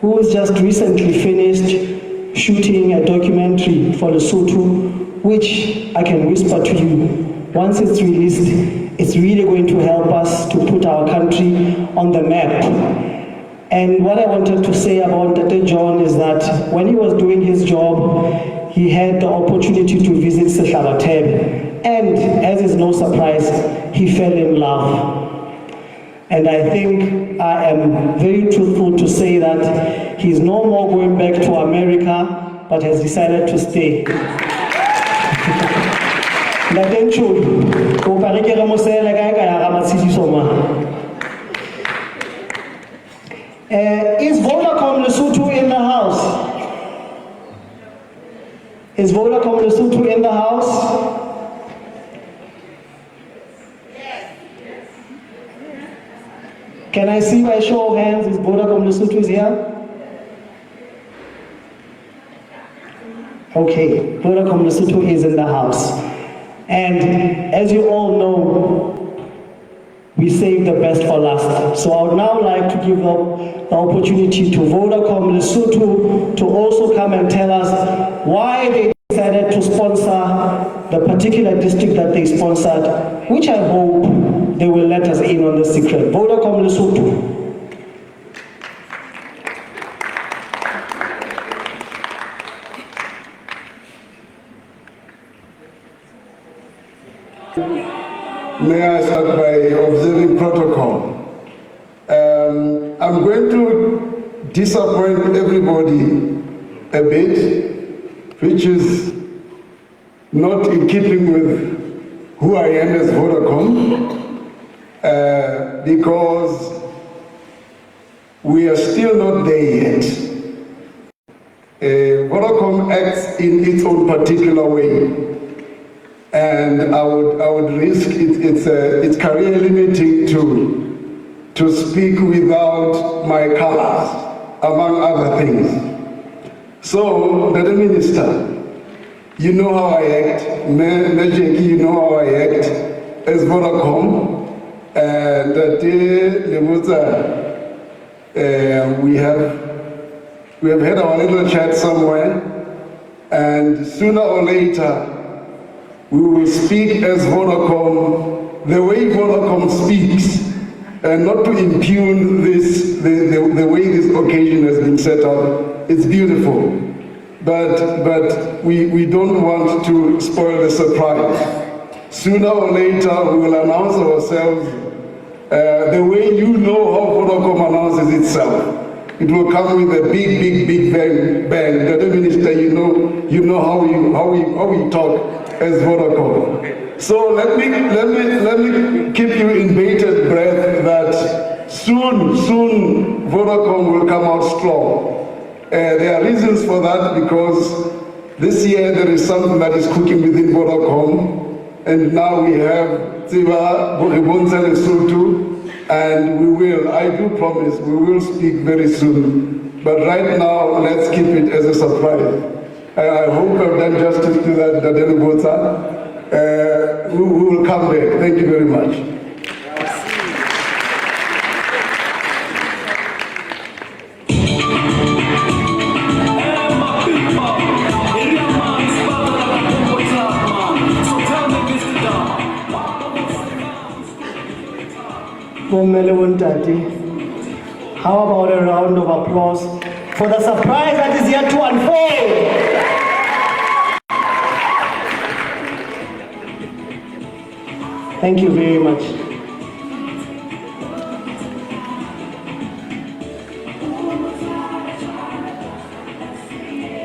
who has just recently finished shooting a documentary for Lesotho, which I can whisper to you, once it's released, it's really going to help us to put our country on the map. And what I wanted to say about Ntate John is that when he was doing his job, he had the opportunity to visit Sehlabathebe, and as is no surprise, he fell in love. And I think I am very truthful to say that he's no more going back to America, but has decided to stay. Is Vodacom Lesotho in the house? Is Vodacom Lesotho in the house? Can I see by show of hands if Vodacom Lesotho is here? Okay, Vodacom Lesotho is in the house. And as you all know, we save the best for last. So I would now like to give the opportunity to Vodacom Lesotho to also come and tell us why they decided to sponsor the particular district that they sponsored, which I hope they will let us in on the secret. Vodacom Lesotho. May I start by observing protocol? I'm going to disappoint everybody a bit, which is not in keeping with who I am as Vodacom, because we are still not there yet. Vodacom acts in its own particular way. And I would risk it's career limiting to speak without my colors, among other things. So, the Minister, you know how I act. Majeki, you know how I act as Vodacom. And we have had our little chat somewhere, and sooner or later, we will speak as Vodacom, the way Vodacom speaks, and not to impugn the way this occasion has been set up. It's beautiful, but we don't want to spoil the surprise. Sooner or later, we will announce ourselves the way you know how Vodacom announces itself. It will come with a big bang. The Minister, you know how we talk as Vodacom. So let me keep you in bated breath that soon Vodacom will come out strong. There are reasons for that, because this year there is something that is cooking within Vodacom, and now we have BONTSHE Lesotho, and I do promise, we will speak very soon. But right now, let's keep it as a surprise. I hope I've done justice to that, Dadele Botsa. We will come back. Thank you very much. How about a round of applause for the surprise that is yet to unfold? Thank you very much.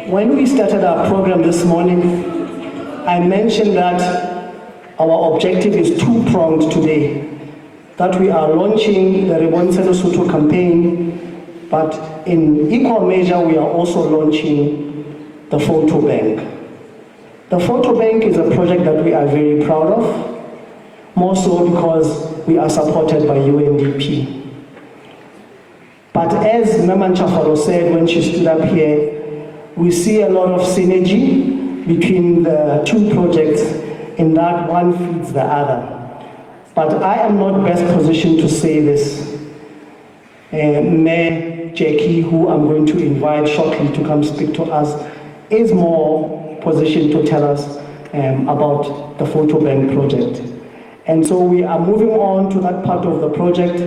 When we started our program this morning, I mentioned that our objective is two-pronged today. That we are launching the BONTSHE Lesotho campaign, but in equal measure, we are also launching the photo bank. The photo bank is a project that we are very proud of, more so because we are supported by UNDP. But as Meman Chafaro said when she stood up here, we see a lot of synergy between the two projects in that one feeds the other. But I am not best positioned to say this. Mayor Jackie, who I'm going to invite shortly to come speak to us, is more positioned to tell us about the photo bank project. And so we are moving on to that part of the project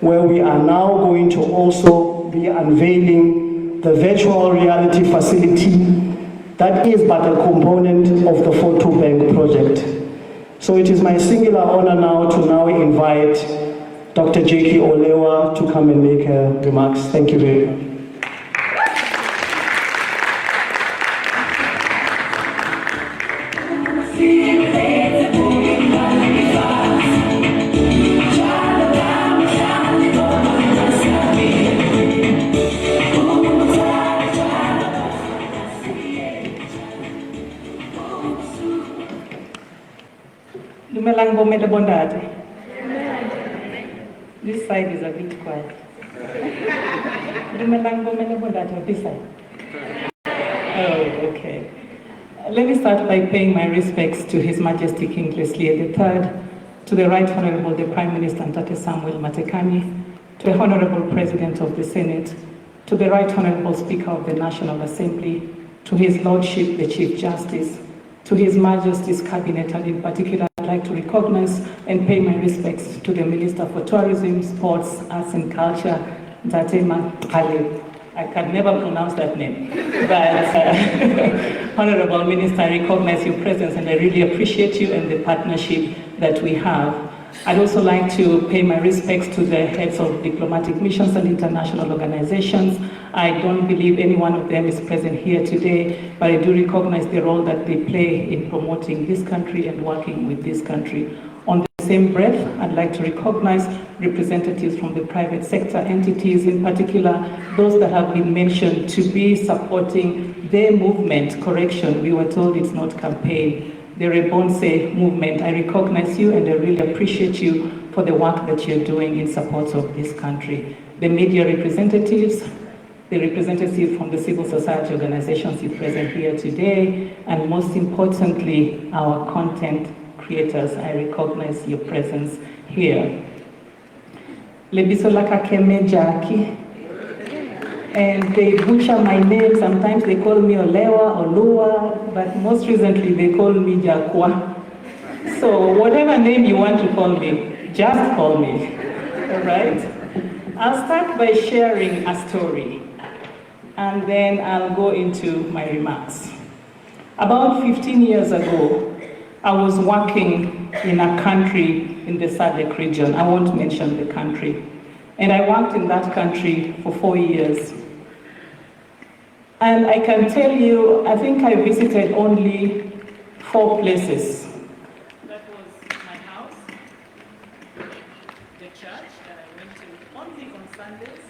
where we are now going to also be unveiling the virtual reality facility that is but a component of the photo bank project. So it is my singular honor now to invite Dr. Jackie Olewa to come and make her remarks. Thank you very much. This side is a bit quiet. This side. Oh, okay. Let me start by paying my respects to His Majesty King Leslie III, to the Right Honorable the Prime Minister Ntate Samuel Matekane, to the Honorable President of the Senate, to the Right Honorable Speaker of the National Assembly, to His Lordship the Chief Justice, to His Majesty's Cabinet, and in particular I'd like to recognize and pay my respects to the Minister for Tourism, Sports, Arts and Culture, Ntate Makale. I can never pronounce that name, but Honorable Minister, I recognize your presence and I really appreciate you and the partnership that we have. I'd also like to pay my respects to the heads of diplomatic missions and international organizations. I don't believe any one of them is present here today, but I do recognize the role that they play in promoting this country and working with this country. On the same breath, I'd like to recognize representatives from the private sector entities, in particular those that have been mentioned to be supporting their movement. Correction, we were told it's not campaign. The BONTSHE movement. I recognize you and I really appreciate you for the work that you're doing in support of this country. The media representatives, the representatives from the civil society organizations who are present here today, and most importantly, our content creators. I recognize your presence here. Lebisolaka Kemejaki. And they butcher my name. Sometimes they call me Olewa or Lua, but most recently they call me Jakwa. So whatever name you want to call me, just call me, all right? I'll start by sharing a story, and then I'll go into my remarks. About 15 years ago, I was working in a country in the SADC region. I won't mention the country. And I worked in that country for 4 years. And I can tell you, I think I visited only 4 places. That was my house, the church that I went to only on Sundays,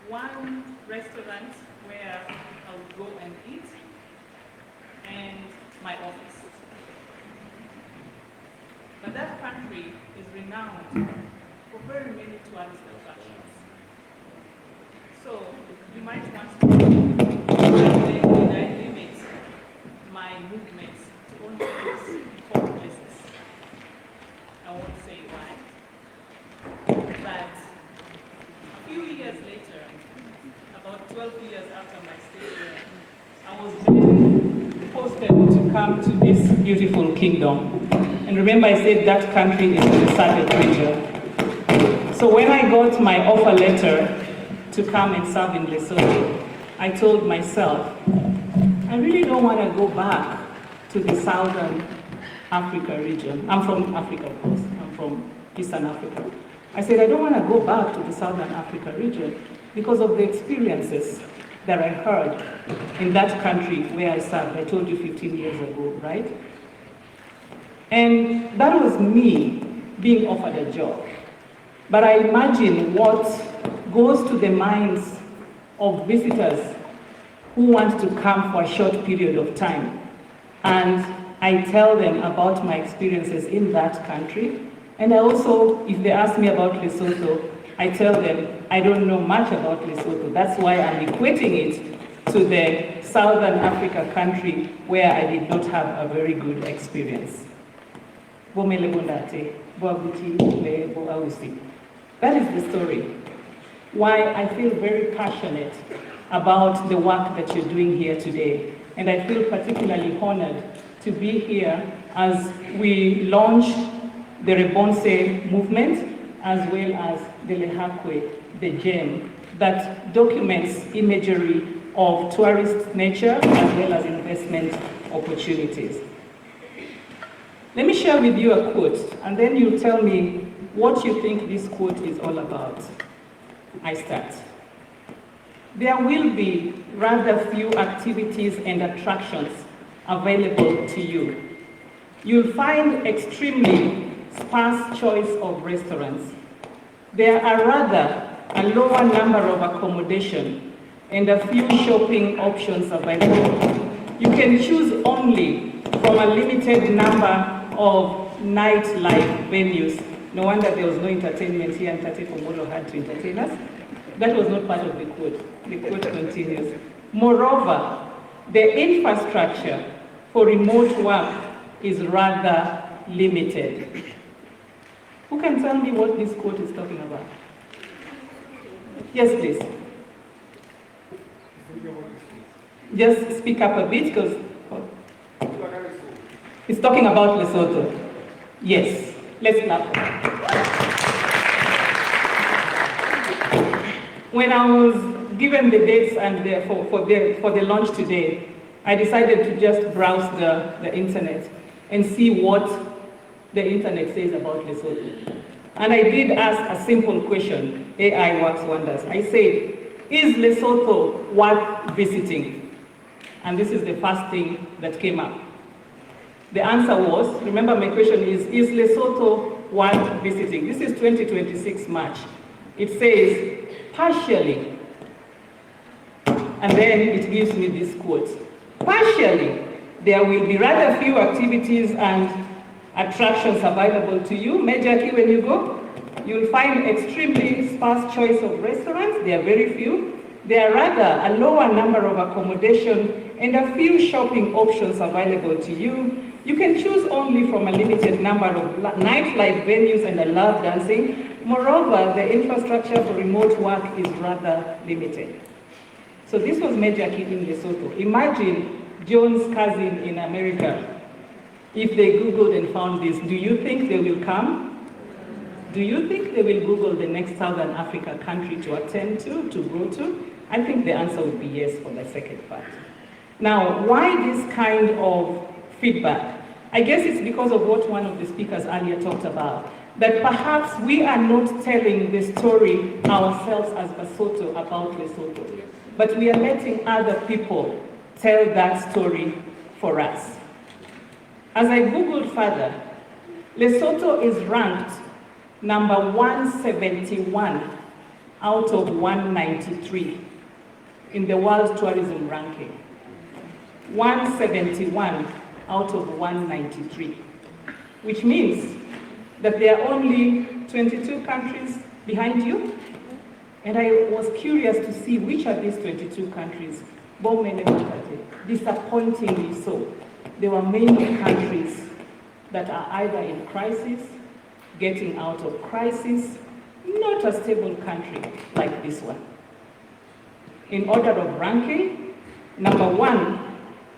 one restaurant where I would go and eat, and my office. But that country is renowned for very many tourist attractions. So you might want to know when I limit my movements to only these 4 places. I won't say why. But a few years later, about 12 years after my stay there, I was being posted to come to this beautiful kingdom. And remember I said that country is in the SADC region. So when I got my offer letter to come and serve in Lesotho, I told myself, I really don't want to go back to the Southern Africa region. I'm from Africa, of course. I'm from Eastern Africa. I said, I don't want to go back to the Southern Africa region because of the experiences that I heard in that country where I served. I told you 15 years ago, right? And that was me being offered a job. But I imagine what goes to the minds of visitors who want to come for a short period of time. And I tell them about my experiences in that country. And I also, if they ask me about Lesotho, I tell them I don't know much about Lesotho. That's why I'm equating it to the Southern Africa country where I did not have a very good experience. That is the story. Why I feel very passionate about the work that you're doing here today. And I feel particularly honored to be here as we launch the BONTSHE movement, as well as the Lehakwe, the gem, that documents imagery of tourist nature as well as investment opportunities. Let me share with you a quote, and then you tell me what you think this quote is all about. I start. There will be rather few activities and attractions available to you. You'll find extremely sparse choice of restaurants. There are rather a lower number of accommodation and a few shopping options available. You can choose only from a limited number of nightlife venues. No wonder there was no entertainment here, and Tate Komoro had to entertain us. That was not part of the quote. The quote continues. Moreover, the infrastructure for remote work is rather limited. Who can tell me what this quote is talking about? Yes, please. Just speak up a bit, because it's talking about Lesotho. Yes, let's clap. When I was given the dates and for the launch today, I decided to just browse the internet and see what the internet says about Lesotho. And I did ask a simple question, AI works wonders. I said, is Lesotho worth visiting? And this is the first thing that came up. The answer was, remember my question is Lesotho worth visiting? This is 2026 March. It says, partially. And then it gives me this quote. Partially, there will be rather few activities and attractions available to you. Major key when you go, you'll find extremely sparse choice of restaurants. There are very few. There are rather a lower number of accommodation and a few shopping options available to you. You can choose only from a limited number of nightlife venues, and I love dancing. Moreover, the infrastructure for remote work is rather limited. So this was Major Key in Lesotho. Imagine John's cousin in America. If they Googled and found this, do you think they will come? Do you think they will Google the next Southern Africa country to attend to go to? I think the answer would be yes for the second part. Now, why this kind of feedback? I guess it's because of what one of the speakers earlier talked about, that perhaps we are not telling the story ourselves as Lesotho about Lesotho, but we are letting other people tell that story for us. As I Googled further, Lesotho is ranked number 171 out of 193 in the World Tourism Ranking. 171 out of 193, which means that there are only 22 countries behind you. And I was curious to see which are these 22 countries. Disappointingly so. There were many countries that are either in crisis, getting out of crisis, not a stable country like this one. In order of ranking, number 1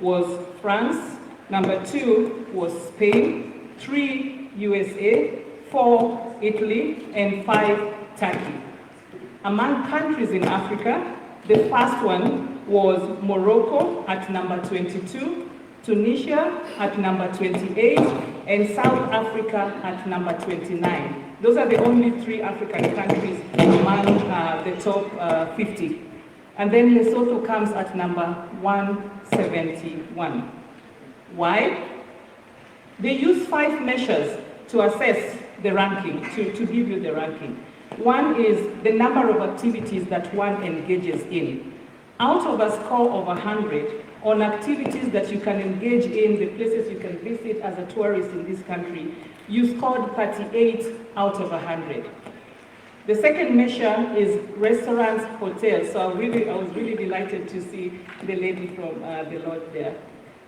was France, number 2 was Spain, 3 USA, 4 Italy, and 5 Turkey. Among countries in Africa, the first one was Morocco at number 22, Tunisia at number 28, and South Africa at number 29. Those are the only 3 African countries among the top 50. And then Lesotho comes at number 171. Why? They use 5 measures to assess the ranking, to give you the ranking. One is the number of activities that one engages in. Out of a score of 100, on activities that you can engage in, the places you can visit as a tourist in this country, you scored 38 out of 100. The second measure is restaurants, hotels. So I was really delighted to see the lady from the lodge there.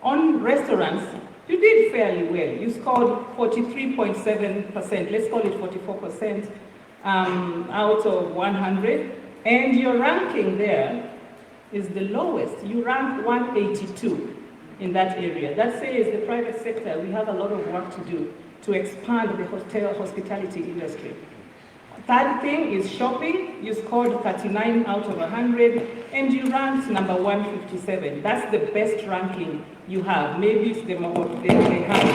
On restaurants, you did fairly well. You scored 43.7%, let's call it 44% out of 100. And your ranking there is the lowest. You rank 182 in that area. That says the private sector, we have a lot of work to do to expand the hospitality industry. Third thing is shopping. You scored 39 out of 100, and you ranked number 157. That's the best ranking you have. Maybe it's the house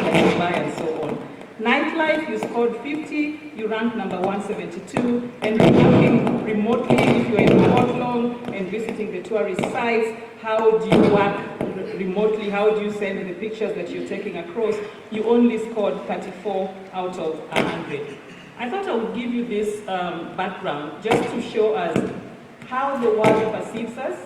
that you buy and so on. Nightlife, you scored 50, you ranked number 172, and working remotely, if you're in Portland and visiting the tourist sites, how do you work remotely? How do you send the pictures that you're taking across? You only scored 34 out of 100. I thought I would give you this background just to show us how the world perceives us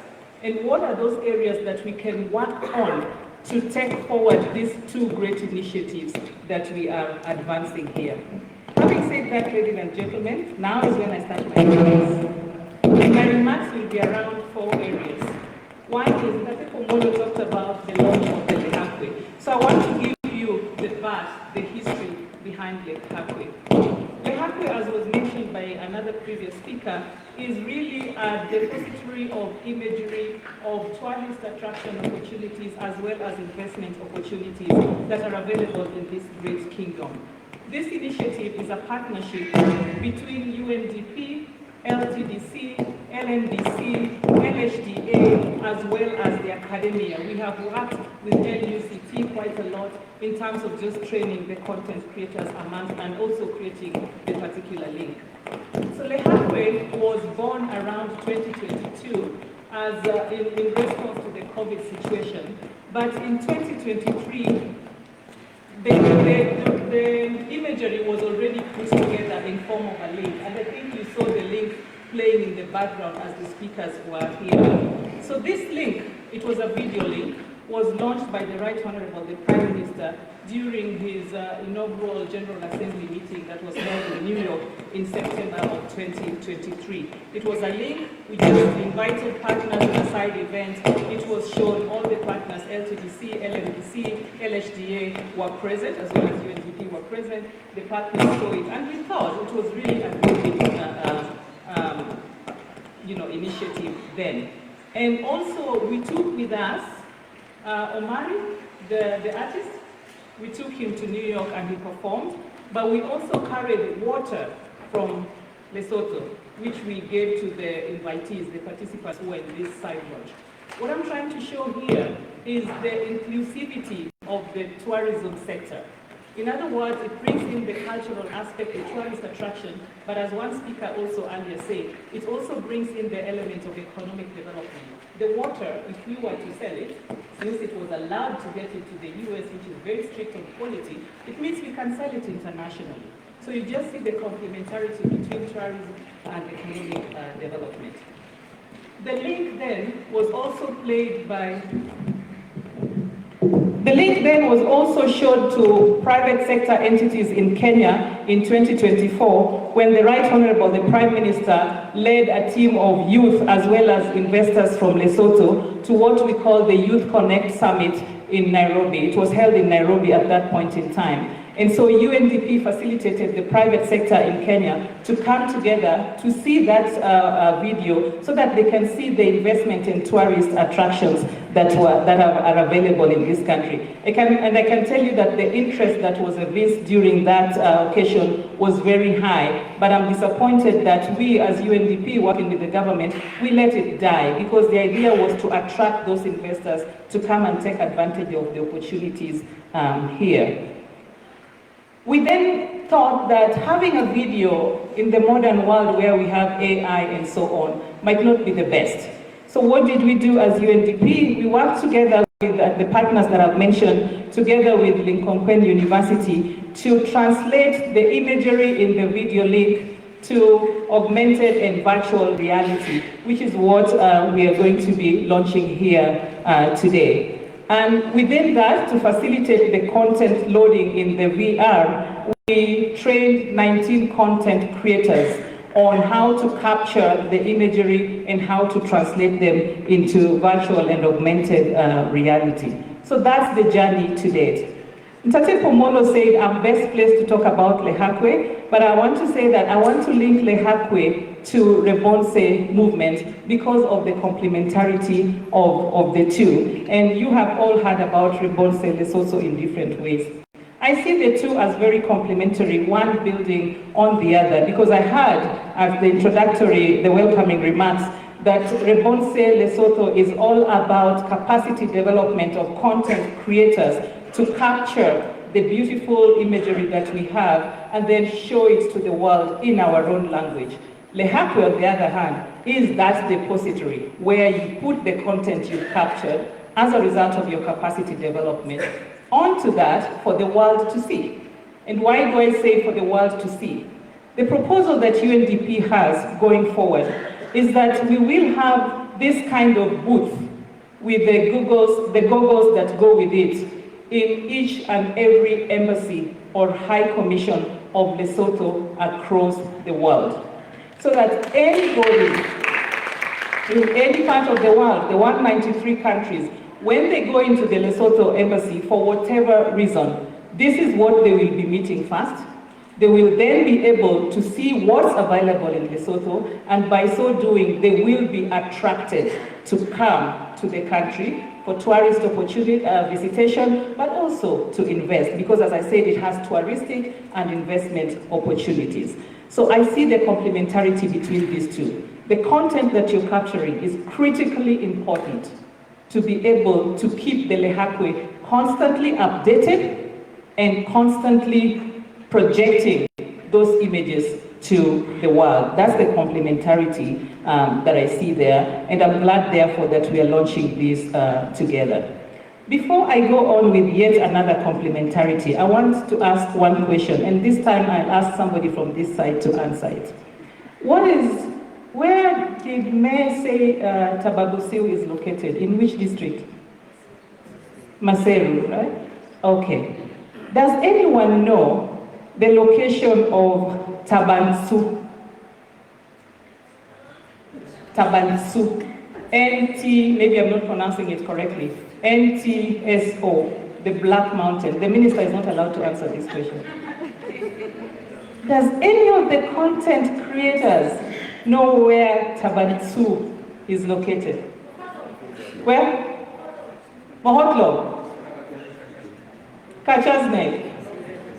and what are those areas that we can work on to take forward these 2 great initiatives that we are advancing here. Having said that, ladies and gentlemen, now is when I start my remarks. My remarks will be around 4 areas. One is that Komolo talked about the launch of the Lehakwe. So I want to give you the past, the history behind Lehakwe. Lehakwe, as was mentioned by another previous speaker, is really a depository of imagery of tourist attraction opportunities as well as investment opportunities that are available in this great kingdom. This initiative is a partnership between UNDP, LTDC, LNDC, LHDA, as well as the academia. We have worked with LUCT quite a lot in terms of just training the content creators amongst and also creating the particular link. So Lehakwe was born around 2022 as in response to the COVID situation. But in 2023, the imagery was already put together in form of a link. And I think you saw the link playing in the background as the speakers were here. So this link, it was a video link, was launched by the Right Honorable, the Prime Minister, during his inaugural General Assembly meeting that was held in New York in September of 2023. It was a link, we just invited partners to a side event. It was shown all the partners, LTDC, LMDC, LHDA were present, as well as UNDP were present. The partners saw it, and we thought it was really a good initiative then. And also, we took with us Omari, the artist. We took him to New York and he performed, but we also carried water from Lesotho, which we gave to the invitees, the participants who were in this side lodge. What I'm trying to show here is the inclusivity of the tourism sector. In other words, it brings in the cultural aspect, the tourist attraction, but as one speaker also earlier said, it also brings in the element of economic development. The water, if we were to sell it, since it was allowed to get into the US, which is very strict on quality, it means we can sell it internationally. So you just see the complementarity between tourism and economic development. The link then was also played by The link then was also showed to private sector entities in Kenya in 2024 when the Right Honorable, the Prime Minister, led a team of youth as well as investors from Lesotho to what we call the Youth Connect Summit in Nairobi. It was held in Nairobi at that point in time. And so UNDP facilitated the private sector in Kenya to come together to see that video so that they can see the investment in tourist attractions that are available in this country. I can tell you that the interest that was evinced during that occasion was very high, but I'm disappointed that we as UNDP working with the government, we let it die because the idea was to attract those investors to come and take advantage of the opportunities here. We then thought that having a video in the modern world where we have AI and so on might not be the best. So what did we do as UNDP? We worked together with the partners that I've mentioned, together with Lincoln University, to translate the imagery in the video link to augmented and virtual reality, which is what we are going to be launching here today. And within that, to facilitate the content loading in the VR, we trained 19 content creators on how to capture the imagery and how to translate them into virtual and augmented reality. So that's the journey to date. Ntate Pomolo said, I'm best placed to talk about Lehakwe, but I want to say that I want to link Lehakwe to the BONTSHE movement because of the complementarity of the two. And you have all heard about BONTSHE Lesotho in different ways. I see the two as very complementary, one building on the other, because I heard as the introductory, the welcoming remarks, that BONTSHE Lesotho is all about capacity development of content creators to capture the beautiful imagery that we have and then show it to the world in our own language. Lehakwe, on the other hand, is that depository where you put the content you've captured as a result of your capacity development onto that for the world to see. And why do I say for the world to see? The proposal that UNDP has going forward is that we will have this kind of booth with the goggles that go with it in each and every embassy or high commission of Lesotho across the world. So that anybody in any part of the world, the 193 countries, when they go into the Lesotho embassy for whatever reason, this is what they will be meeting first. They will then be able to see what's available in Lesotho, and by so doing, they will be attracted to come to the country for tourist opportunity, visitation, but also to invest, because as I said, it has touristic and investment opportunities. So I see the complementarity between these two. The content that you're capturing is critically important to be able to keep the Lehakwe constantly updated and constantly projecting those images to the world. That's the complementarity that I see there, and I'm glad therefore that we are launching this together. Before I go on with yet another complementarity, I want to ask one question, and this time I'll ask somebody from this side to answer it. Where did Mayor say Tababusiu is located? In which district? Maseru, right? Okay. Does anyone know the location of Tabansu? Tabansu. NT, maybe I'm not pronouncing it correctly. NTSO, the Black Mountain. The minister is not allowed to answer this question. Does any of the content creators know where Tabansu is located? Where? Mohotlo? Kachaznek?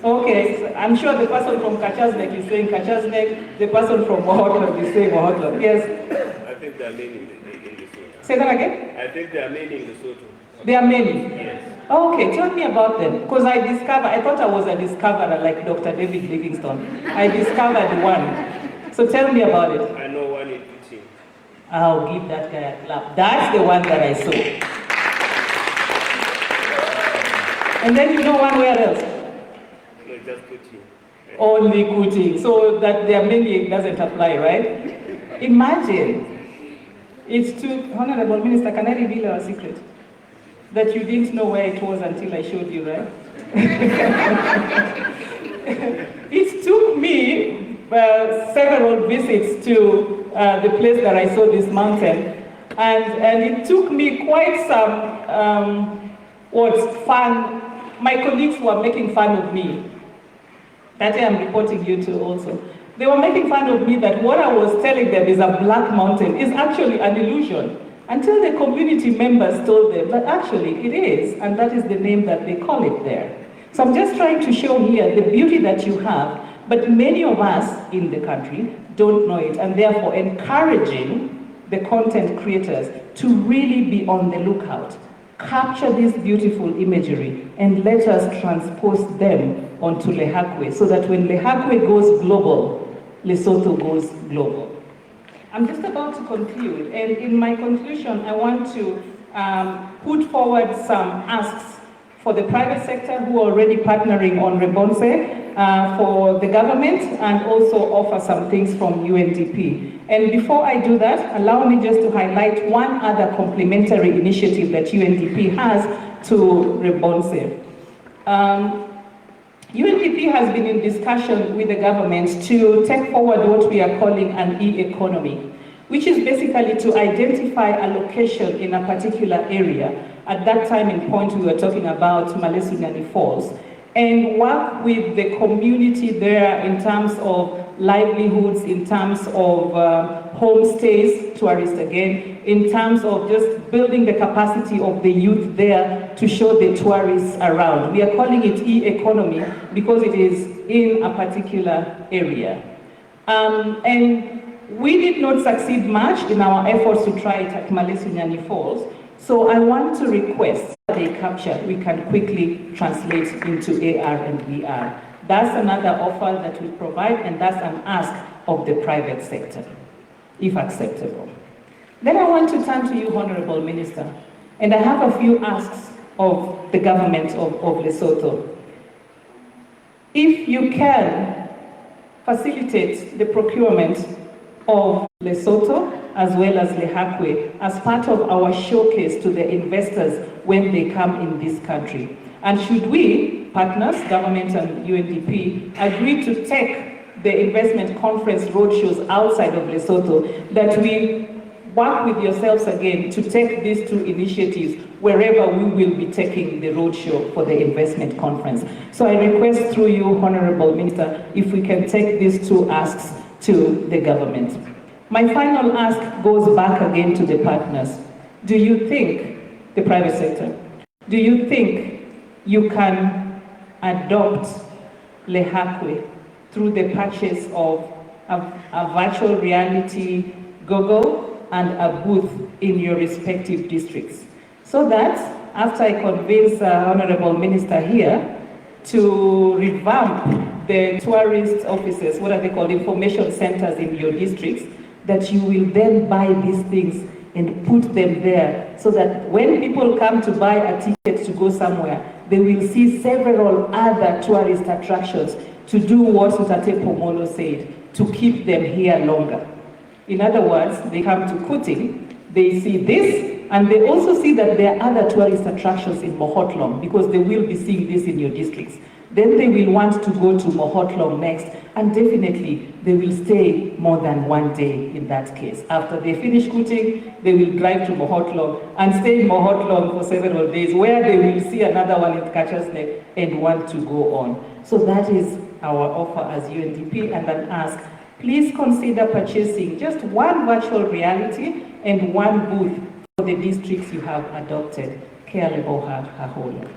Okay, so I'm sure the person from Kachaznek is saying Kachaznek, the person from Mohotlo is saying Mohotlo. Yes? I think there are many in Lesotho. Say that again? I think there are many in Lesotho. There are many? Yes. Okay, tell me about them. Because I thought I was a discoverer like Dr. David Livingstone. I discovered one. So tell me about it. I know one in Putin. I'll give that guy a clap. That's the one that I saw. And then you know one where else? No, just Putin. Only Kuti. So that there are many, it doesn't apply, right? Imagine, it's too, Honorable Minister, can I reveal our secret? That you didn't know where it was until I showed you, right? It took me several visits to the place that I saw this mountain, and it took me quite some, fun. My colleagues were making fun of me. That I'm reporting you to also. They were making fun of me that what I was telling them is a black mountain is actually an illusion, until the community members told them that actually it is, and that is the name that they call it there. So I'm just trying to show here the beauty that you have, but many of us in the country don't know it, and therefore encouraging the content creators to really be on the lookout. Capture this beautiful imagery and let us transpose them onto Lehakwe, so that when Lehakwe goes global, Lesotho goes global. I'm just about to conclude, and in my conclusion, I want to put forward some asks for the private sector who are already partnering on BONTSHE, for the government, and also offer some things from UNDP. And before I do that, allow me just to highlight one other complementary initiative that UNDP has to BONTSHE. UNDP has been in discussion with the government to take forward what we are calling an e-economy, which is basically to identify a location in a particular area. At that time in point, we were talking about Malesunyani Falls, and work with the community there in terms of livelihoods, in terms of homestays, tourists again, in terms of just building the capacity of the youth there to show the tourists around. We are calling it e-economy because it is in a particular area. And we did not succeed much in our efforts to try it at Malesunyani Falls. So I want to request that they capture, we can quickly translate into AR and VR. That's another offer that we provide, and that's an ask of the private sector, if acceptable. Then I want to turn to you, Honorable Minister, and I have a few asks of the government of Lesotho. If you can facilitate the procurement of Lesotho as well as Lehakwe as part of our showcase to the investors when they come in this country. And should we, partners, government and UNDP, agree to take the investment conference roadshows outside of Lesotho, that we work with yourselves again to take these two initiatives wherever we will be taking the roadshow for the investment conference. So I request through you, Honorable Minister, if we can take these two asks to the government. My final ask goes back again to the partners. Do you think, the private sector, do you think you can adopt Lehakwe through the purchase of a virtual reality goggle and a booth in your respective districts, so that after I convince Honorable Minister here to revamp the tourist offices, what are they called, information centers in your districts, that you will then buy these things and put them there, so that when people come to buy a ticket to go somewhere, they will see several other tourist attractions to do what Utate Pomolo said, to keep them here longer. In other words, they come to Kuting, they see this, and they also see that there are other tourist attractions in Mohotlong, because they will be seeing this in your districts. Then they will want to go to Mohotlong next, and definitely they will stay more than one day in that case. After they finish Kuting, they will drive to Mohotlong and stay in Mohotlong for several days, where they will see another one in Katcha's Neck and want to go on. So that is our offer as UNDP, and an ask. Please consider purchasing just one virtual reality and one booth for the districts you have adopted. Kea leboha haholo.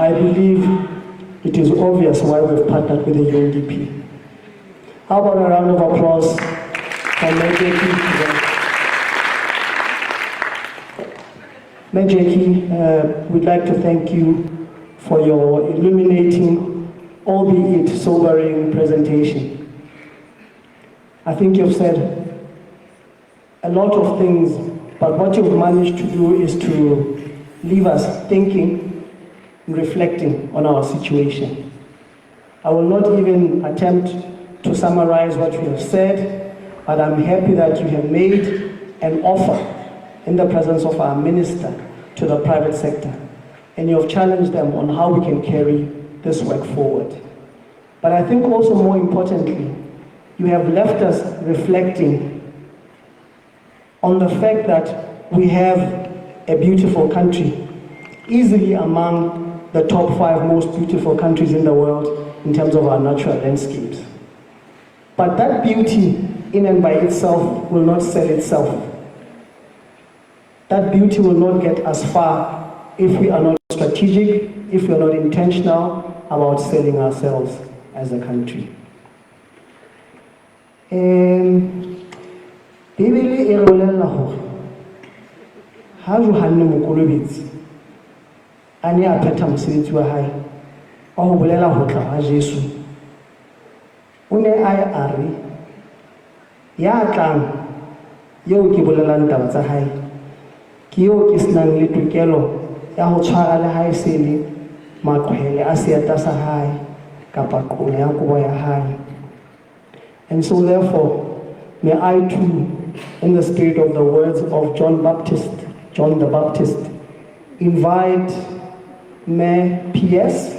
I believe it is obvious why we've partnered with the UNDP. How about a round of applause for Mejeki? Mejeki, we'd like to thank you for your illuminating, albeit sobering presentation. I think you've said a lot of things, but what you've managed to do is to leave us thinking, reflecting on our situation. I will not even attempt to summarize what you have said, but I'm happy that you have made an offer in the presence of our minister to the private sector, and you have challenged them on how we can carry this work forward. But I think also more importantly, you have left us reflecting on the fact that we have a beautiful country, easily among the top 5 most beautiful countries in the world in terms of our natural landscapes. But that beauty in and by itself will not sell itself. That beauty will not get as far if we are not strategic, if we are not intentional about selling ourselves as a country. Bibele e re bolella hore ha Johanne Mokolobetsi a ne a phetha mosebetsi wa hae wa ho bolela ho tla ha Jesu, o ne a re ya tlang yeo ke bolelang taba tsa hae ke yeo ke senang le tokelo ya ho tshwara le hae se le maqhwele a seeta sa hae kapa qola ya kobo ya hae. And so therefore, may I too, in the spirit of the words of John the Baptist, invite Mayor PS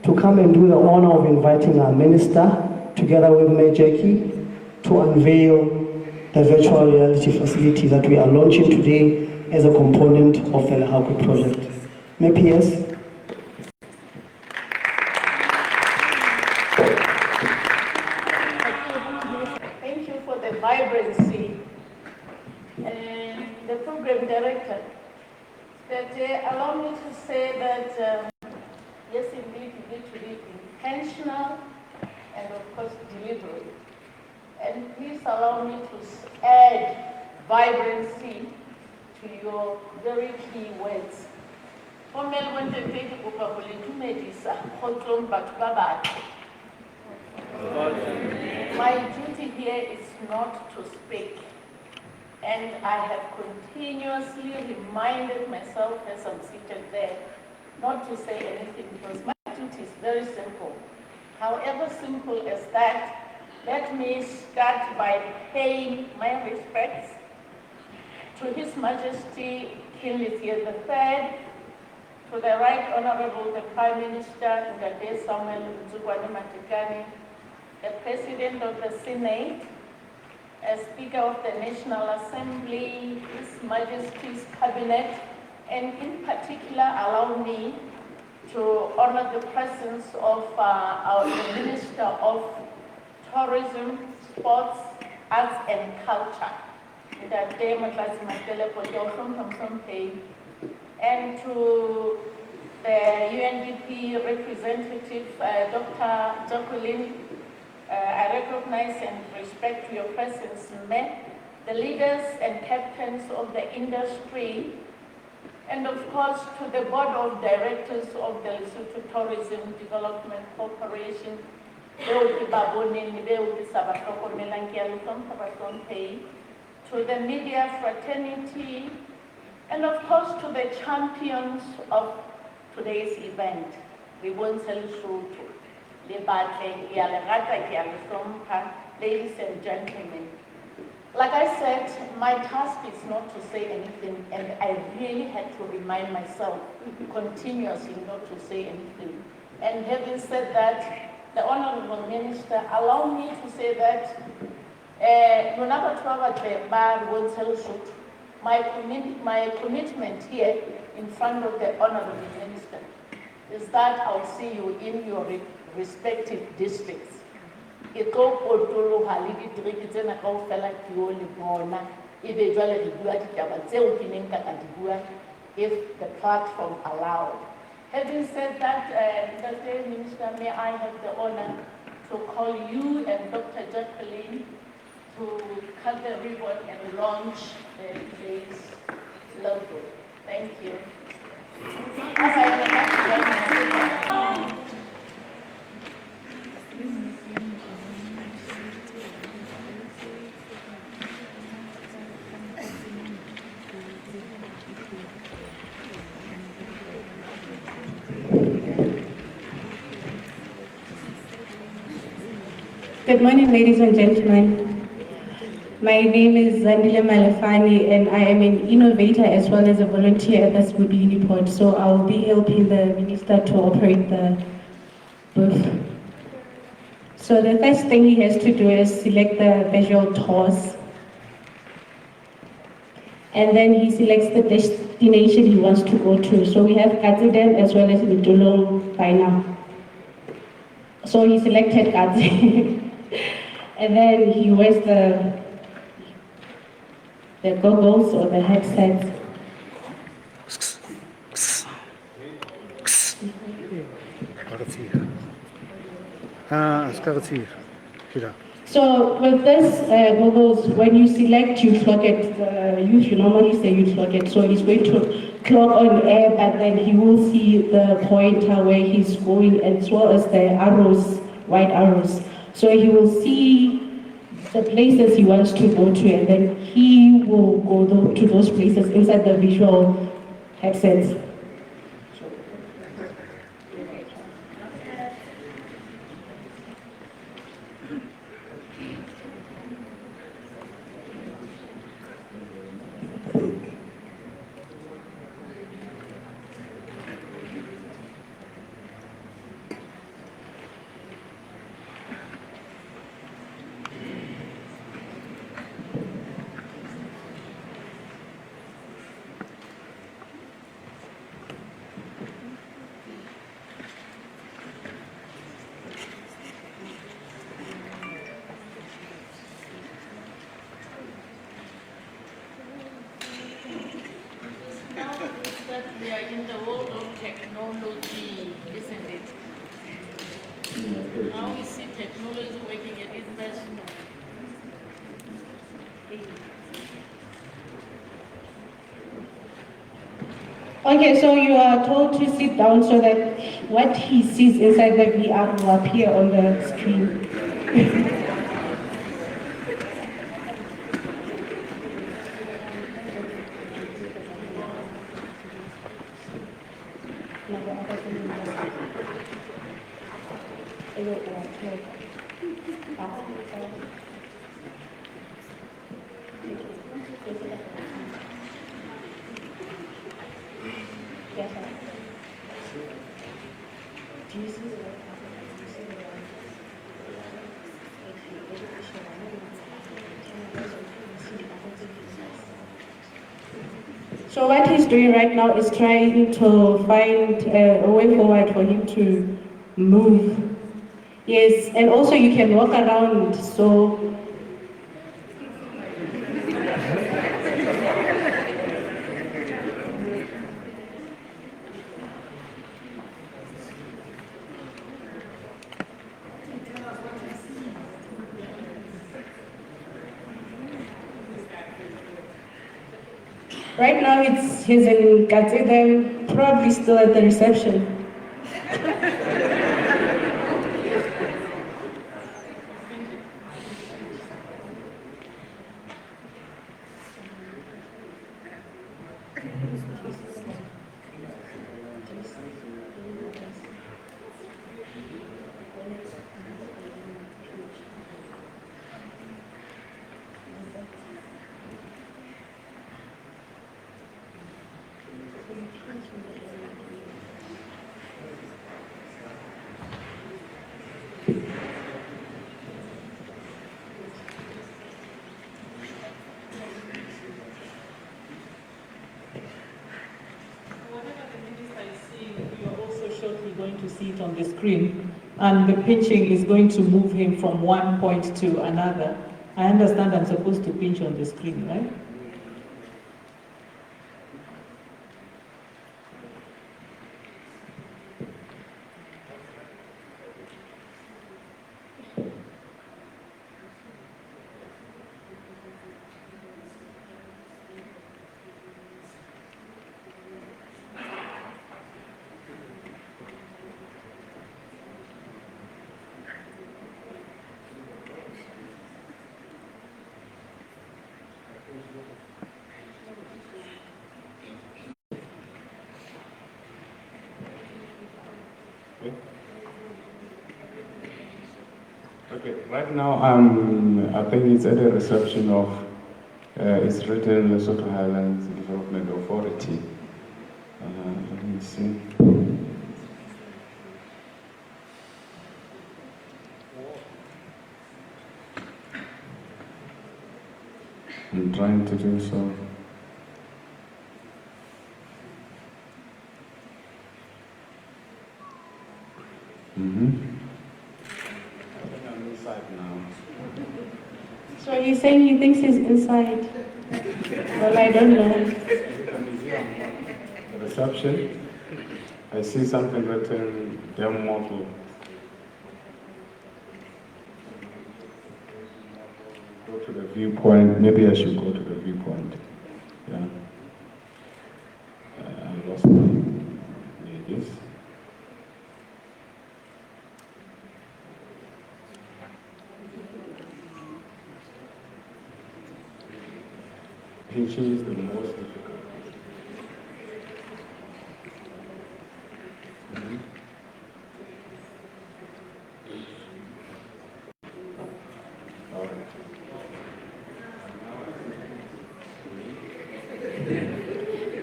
to come and do the honor of inviting our minister, together with Mayor Jackie, to unveil the virtual reality facility that we are launching today as a component of the Lehakwe project. Mayor PS. Thank you for the vibrancy. And the program director, that allow me to say that yes, indeed, you need to be intentional and of course deliberate. And please allow me to add vibrancy to your very key words. My duty here is not to speak, and I have continuously reminded myself as I'm seated there not to say anything because my duty is very simple. However simple as that, let me start by paying my respects to His Majesty King Lithia III, to the Right Honorable the Prime Minister Ngade Samuel Mzukwane Matekane, the President of the Senate, as Speaker of the National Assembly, His Majesty's Cabinet, and in particular allow me to honor the presence of our Minister of Tourism, Sports, Arts and Culture, and to the UNDP representative, Dr. Jacqueline. I recognize and respect your presence, Mayor, the leaders and captains of the industry, and of course to the Board of Directors of the Lesotho Tourism Development Corporation, to the media fraternity, and of course to the champions of today's event. We won't tell you ladies and gentlemen. Like I said, my task is not to say anything, and I really had to remind myself continuously not to say anything. And having said that, the Honorable Minister, allow me to say that my commitment here in front of the Honorable Minister is that I'll see you in your respective districts. If the platform allowed. Having said that, Mr. Minister, may I have the honor to call you and Dr. Jacqueline to cut the ribbon and launch today's logo. Thank you. Good morning, ladies and gentlemen. My name is Zandile Malefani, and I am an innovator as well as a volunteer at the Smubini Port. So I will be helping the minister to operate the booth. So the first thing he has to do is select the visual tours. And then he selects the destination he wants to go to. So we have Gatsden as well as Ndulong by now. So he selected Gatsden. And then he wears the goggles or the headsets. So with this goggles, when you select, you clock it. You normally say you clock it. So he's going to clock on air, but then he will see the pointer where he's going, as well as the arrows, white arrows. So he will see the places he wants to go to, and then he will go to those places inside the visual headsets. We are in the world of technology, isn't it? Now we see technology working at its best. Okay, so you are told to sit down so that what he sees inside the VR will appear on the screen. So what he's doing right now is trying to find a way forward for him to move. Yes, and also you can walk around, so right now he's in Katede, probably still at the reception. Going to see it on the screen, and the pinching is going to move him from one point to another. I understand I'm supposed to pinch on the screen, right? Okay, right now I think it's at the reception of it's written Lesotho Highlands Development Authority. Let me see. I'm trying to do so. So he's saying he thinks he's inside. Well, I don't know. The reception, I see something written, demo model. Go to the viewpoint, maybe I should go to the viewpoint. Yeah. I lost my pages. Pinching is the most difficult. All right.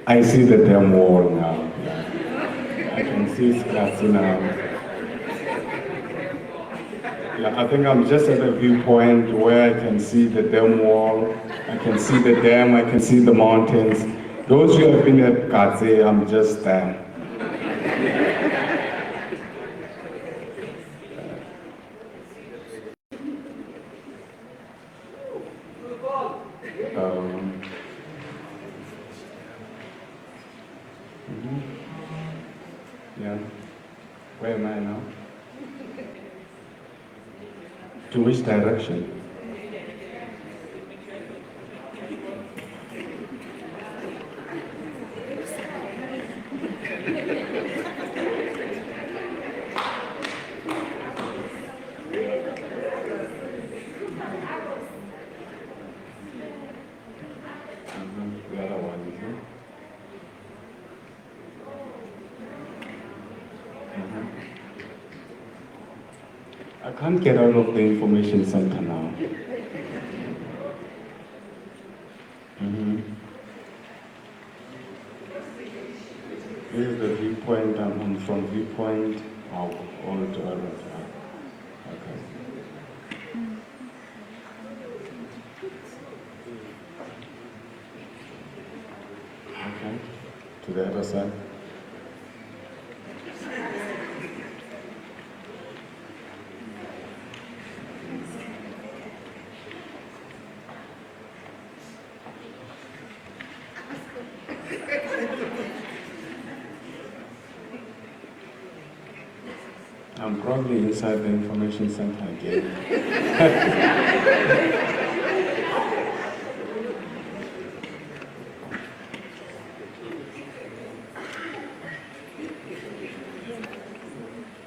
I see the damn wall now. I can see scratches now. Yeah, I think I'm just at a viewpoint where I can see the dam wall, I can see the dam, I can see the mountains. Those who have been at Katse, I'm just there. Yeah. Where am I now? To which direction? The other one, is it? can't get out of the information center now. This is the viewpoint. I'm from viewpoint. All to others. Okay. Okay. To the other side. I'm probably inside the information center again.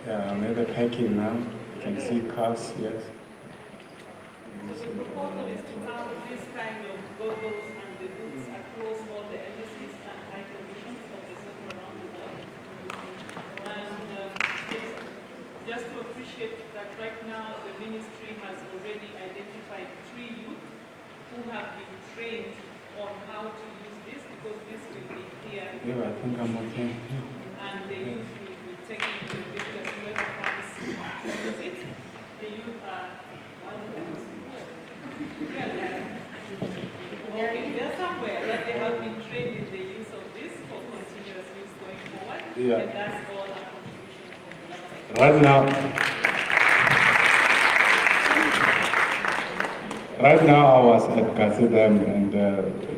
Yeah, I'm at the packing now. You can see cars, yes. The proposal is to have this kind of goggles and the boots across all the embassies and high commissions of the sector around the world. And just to appreciate that right now the ministry has already identified 3 youth who have been trained on how to use this, because this will be here. Yeah, I think I'm okay. And the youth will be taking the pictures, whoever wants to use it. The youth are okay, they're somewhere that they have been trained in the use of this for continuous use going forward. Yeah. And that's all our contribution from the government. Right now I was at Katsidam, and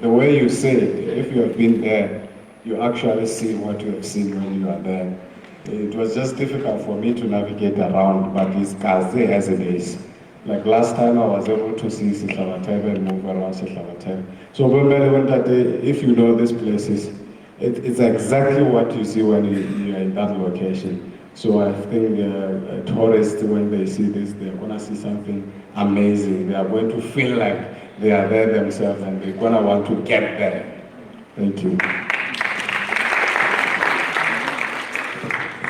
the way you say it, if you have been there, you actually see what you have seen when you are there. It was just difficult for me to navigate around, but it's Kazi as it is. Like last time I was able to see Sihlavatebe and move around Sihlavatebe. So if you know these places, it's exactly what you see when you're in that location. So I think tourists, when they see this, they're going to see something amazing. They are going to feel like they are there themselves, and they're going to want to get there. Thank you.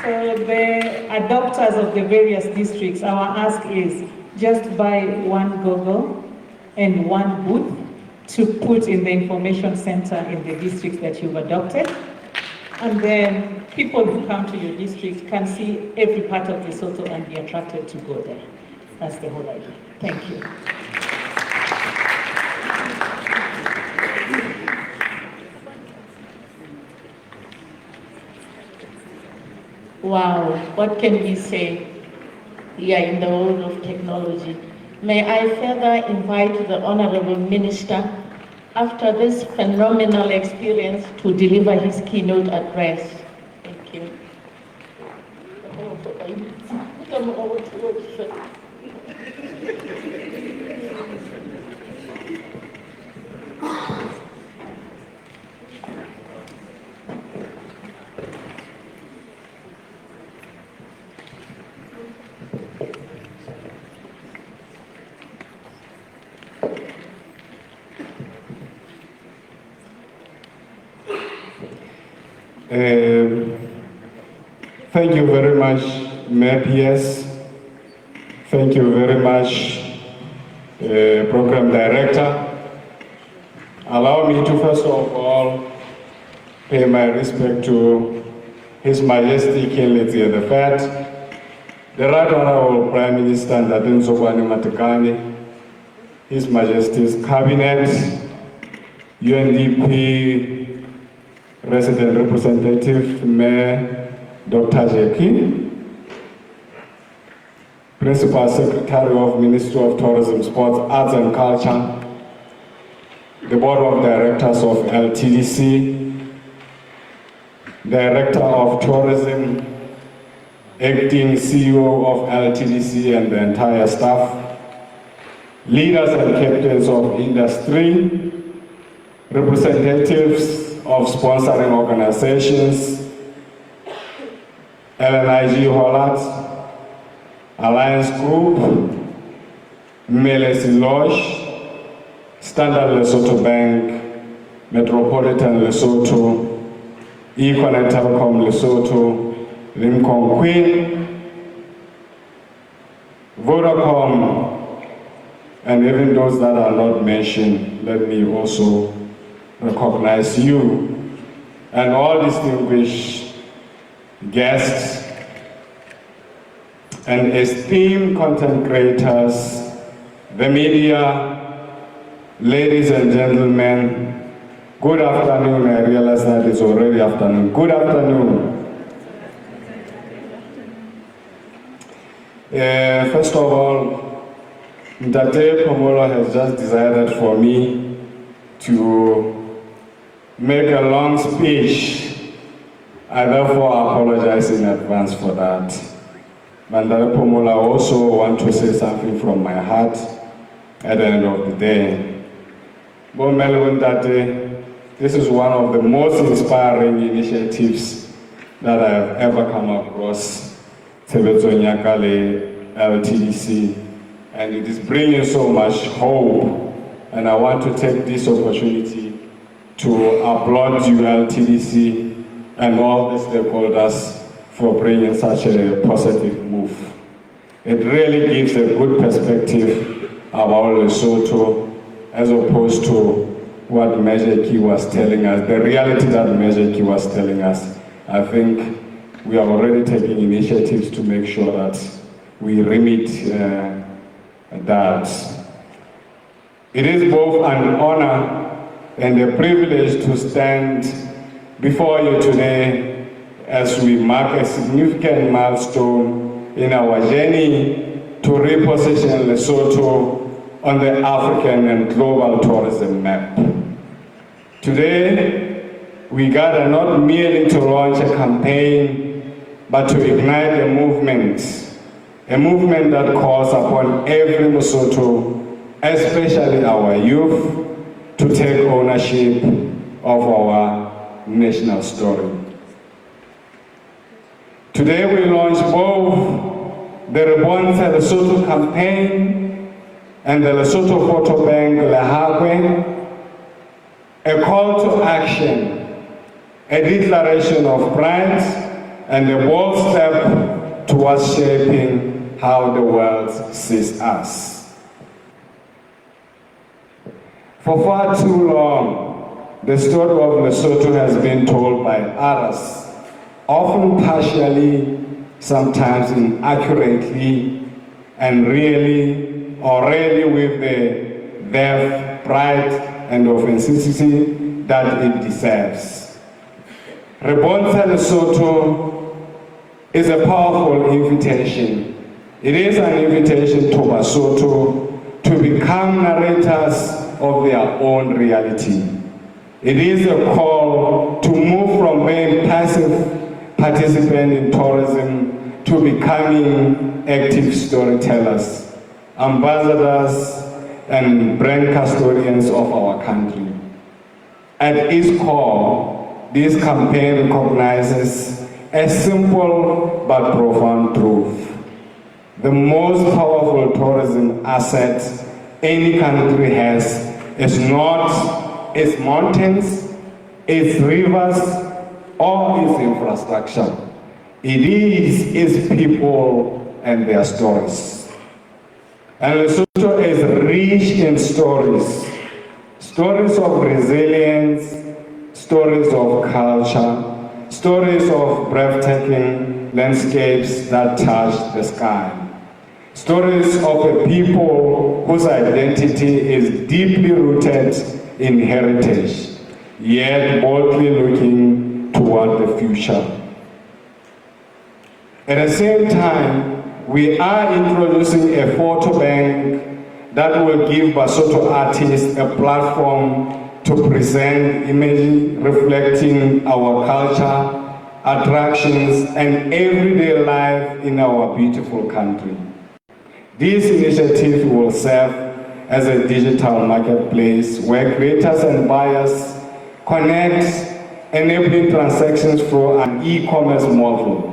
So the adopters of the various districts, our ask is just buy 1 goggle and 1 booth to put in the information center in the districts that you've adopted. And then people who come to your district can see every part of Lesotho and be attracted to go there. That's the whole idea. Thank you. Wow, what can we say here in the world of technology? May I further invite the Honorable Minister, after this phenomenal experience, to deliver his keynote address. Thank you. Thank you very much, Mayor PS. Thank you very much, Program Director. Allow me to first of all pay my respect to His Majesty King Letsie the Fat, the Right Honorable Prime Minister Ndadin Zogwani Matekane, His Majesty's Cabinet, UNDP Resident Representative Mayor Dr. Jeki, Principal Secretary of Ministry of Tourism, Sports, Arts and Culture, the Board of Directors of LTDC, Director of Tourism, Acting CEO of LTDC and the entire staff, leaders and captains of industry, representatives of sponsoring organizations, LNIG Holland, Alliance Group, Melesi Lodge, Standard Lesotho Bank, Metropolitan Lesotho, Econet Telecom Lesotho, Limcom Queen, Vodacom, and even those that are not mentioned, let me also recognize you and all distinguished guests and esteemed content creators, the media, ladies and gentlemen, good afternoon. I realize that it's already afternoon. Good afternoon. First of all, Ndate Pomolo has just decided for me to make a long speech. I therefore apologize in advance for that. Ndate Pomolo, I also want to say something from my heart at the end of the day. This is one of the most inspiring initiatives that I have ever come across. LTDC, and it is bringing so much hope, and I want to take this opportunity to applaud you, LTDC, and all the stakeholders for bringing such a positive move. It really gives a good perspective about Lesotho as opposed to what Majeki was telling us, the reality that Majeki was telling us. I think we are already taking initiatives to make sure that we remit that. It is both an honor and a privilege to stand before you today as we mark a significant milestone in our journey to reposition Lesotho on the African and global tourism map. Today, we gather not merely to launch a campaign, but to ignite a movement that calls upon every Lesotho, especially our youth, to take ownership of our national story. Today we launch both the BONTSHE Lesotho campaign and the Lesotho Photo Bank Lehagwe, a call to action, a declaration of pride, and a bold step towards shaping how the world sees us. For far too long, the story of Lesotho has been told by others, often partially, sometimes inaccurately, and really with the depth, pride, and authenticity that it deserves. BONTSHE Lesotho is a powerful invitation. It is an invitation to Basotho to become narrators of their own reality. It is a call to move from being passive participants in tourism to becoming active storytellers, ambassadors, and brand custodians of our country. At its core, this campaign recognizes a simple but profound truth. The most powerful tourism asset any country has is not its mountains, its rivers, or its infrastructure. It is its people and their stories. And Lesotho is rich in stories. Stories of resilience, stories of culture, stories of breathtaking landscapes that touch the sky. Stories of a people whose identity is deeply rooted in heritage, yet boldly looking toward the future. At the same time, we are introducing a photo bank that will give Basotho artists a platform to present images reflecting our culture, attractions, and everyday life in our beautiful country. This initiative will serve as a digital marketplace where creators and buyers connect, enabling transactions through an e-commerce model.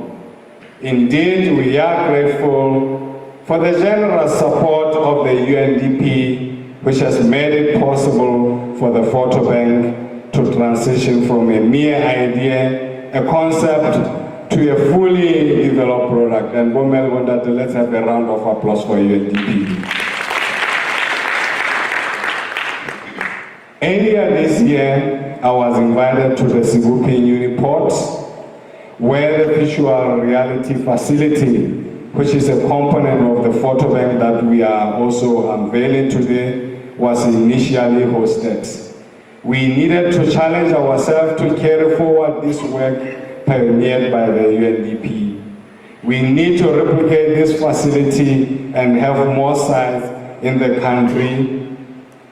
Indeed, we are grateful for the generous support of the UNDP, which has made it possible for the photo bank to transition from a mere idea, a concept, to a fully developed product. And let's have a round of applause for UNDP. Earlier this year, I was invited to the Sebokeng Uniport, where the virtual reality facility, which is a component of the photo bank that we are also unveiling today, was initially hosted. We needed to challenge ourselves to carry forward this work pioneered by the UNDP. We need to replicate this facility and have more sites in the country.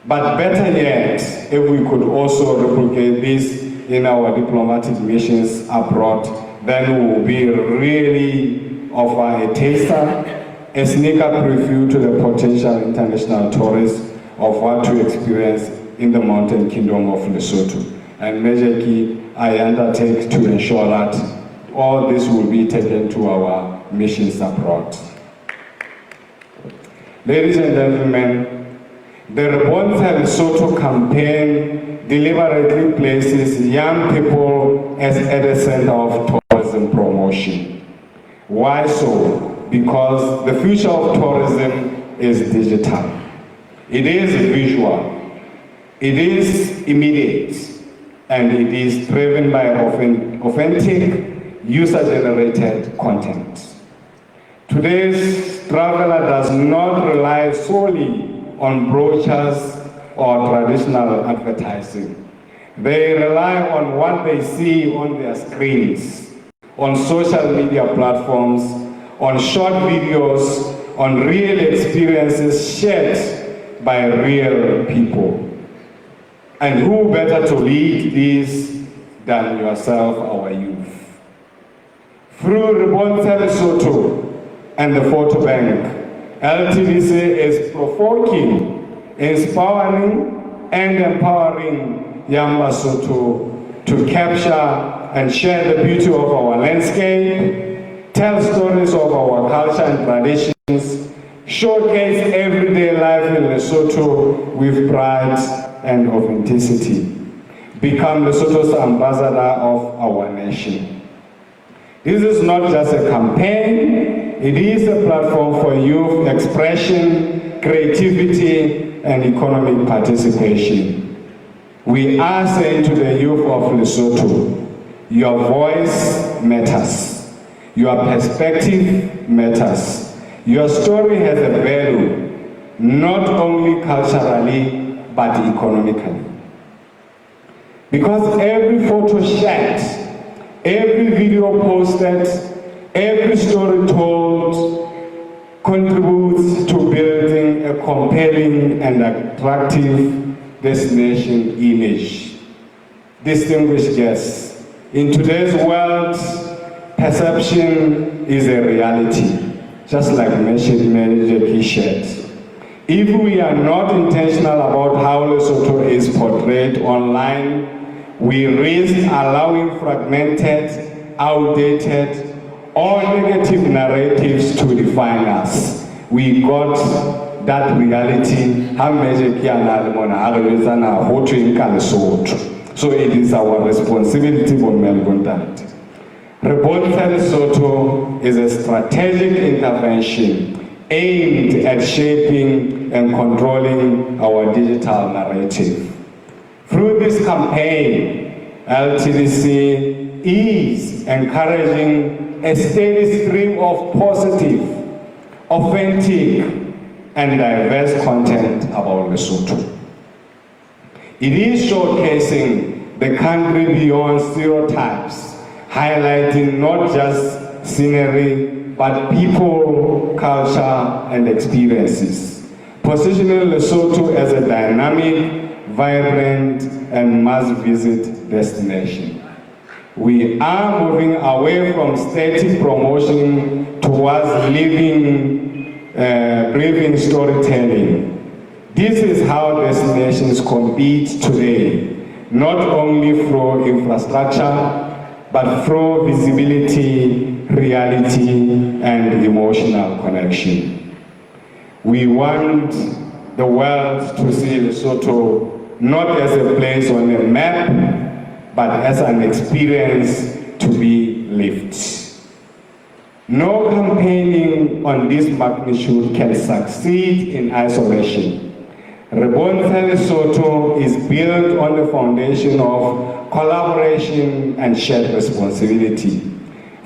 But better yet, if we could also replicate this in our diplomatic missions abroad, then we will be really offer a taster, a sneak up preview to the potential international tourists of what to experience in the mountain kingdom of Lesotho. And Major Key, I undertake to ensure that all this will be taken to our missions abroad. Ladies and gentlemen, the BONTSHE Lesotho campaign deliberately places young people as at the center of tourism promotion. Why so? Because the future of tourism is digital. It is visual. It is immediate. And it is driven by authentic, user-generated content. Today's traveler does not rely solely on brochures or traditional advertising. They rely on what they see on their screens, on social media platforms, on short videos, on real experiences shared by real people. And who better to lead these than yourself, our youth? Through BONTSHE Lesotho and the photo bank, LTDC is provoking, inspiring, and empowering young Lesotho to capture and share the beauty of our landscape, tell stories of our culture and traditions, showcase everyday life in Lesotho with pride and authenticity. Become Lesotho's ambassador of our nation. This is not just a campaign, it is a platform for youth expression, creativity, and economic participation. We are saying to the youth of Lesotho, your voice matters, your perspective matters, your story has a value, not only culturally, but economically. Because every photo shared, every video posted, every story told contributes to building a compelling and attractive destination image. Distinguished guests, in today's world, perception is a reality, just like Manager Key shared. If we are not intentional about how Lesotho is portrayed online, we risk allowing fragmented, outdated, or negative narratives to define us. We got that reality. So it is our responsibility for Melbourne that. BONTSHE Lesotho is a strategic intervention aimed at shaping and controlling our digital narrative. Through this campaign, LTDC is encouraging a steady stream of positive, authentic, and diverse content about Lesotho. It is showcasing the country beyond stereotypes, highlighting not just scenery, but people, culture, and experiences. Positioning Lesotho as a dynamic, vibrant, and must-visit destination. We are moving away from static promotion towards living, breathing storytelling. This is how destinations compete today, not only through infrastructure, but through visibility, reality, and emotional connection. We want the world to see Lesotho not as a place on a map, but as an experience to be lived. No campaigning on this magnitude can succeed in isolation. BONTSHE Lesotho is built on the foundation of collaboration and shared responsibility.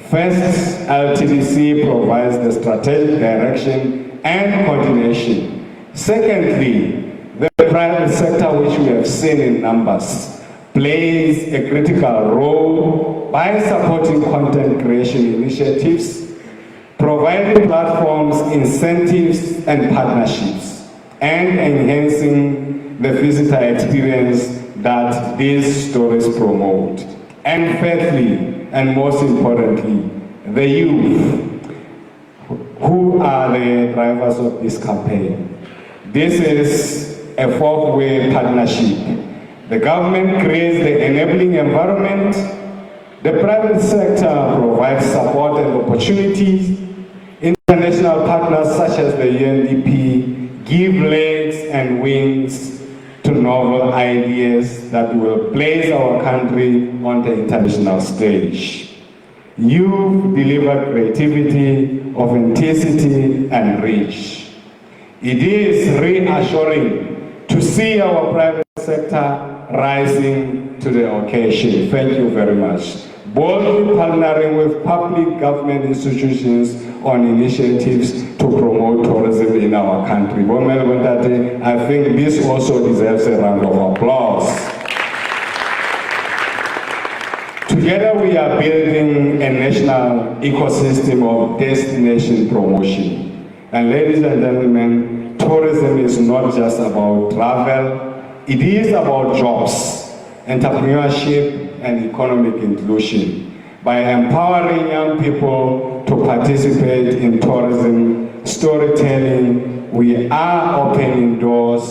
First, LTDC provides the strategic direction and coordination. Secondly, the private sector, which we have seen in numbers, plays a critical role by supporting content creation initiatives, providing platforms, incentives, and partnerships, and enhancing the visitor experience that these stories promote. And thirdly, and most importantly, the youth, who are the drivers of this campaign. This is a four-way partnership. The government creates the enabling environment, the private sector provides support and opportunities, international partners such as the UNDP give legs and wings to novel ideas that will place our country on the international stage. Youth deliver creativity, authenticity, and reach. It is reassuring to see our private sector rising to the occasion. Thank you very much. Boldly partnering with public government institutions on initiatives to promote tourism in our country. I think this also deserves a round of applause. Together we are building a national ecosystem of destination promotion. And ladies and gentlemen, tourism is not just about travel, it is about jobs, entrepreneurship, and economic inclusion. By empowering young people to participate in tourism storytelling, we are opening doors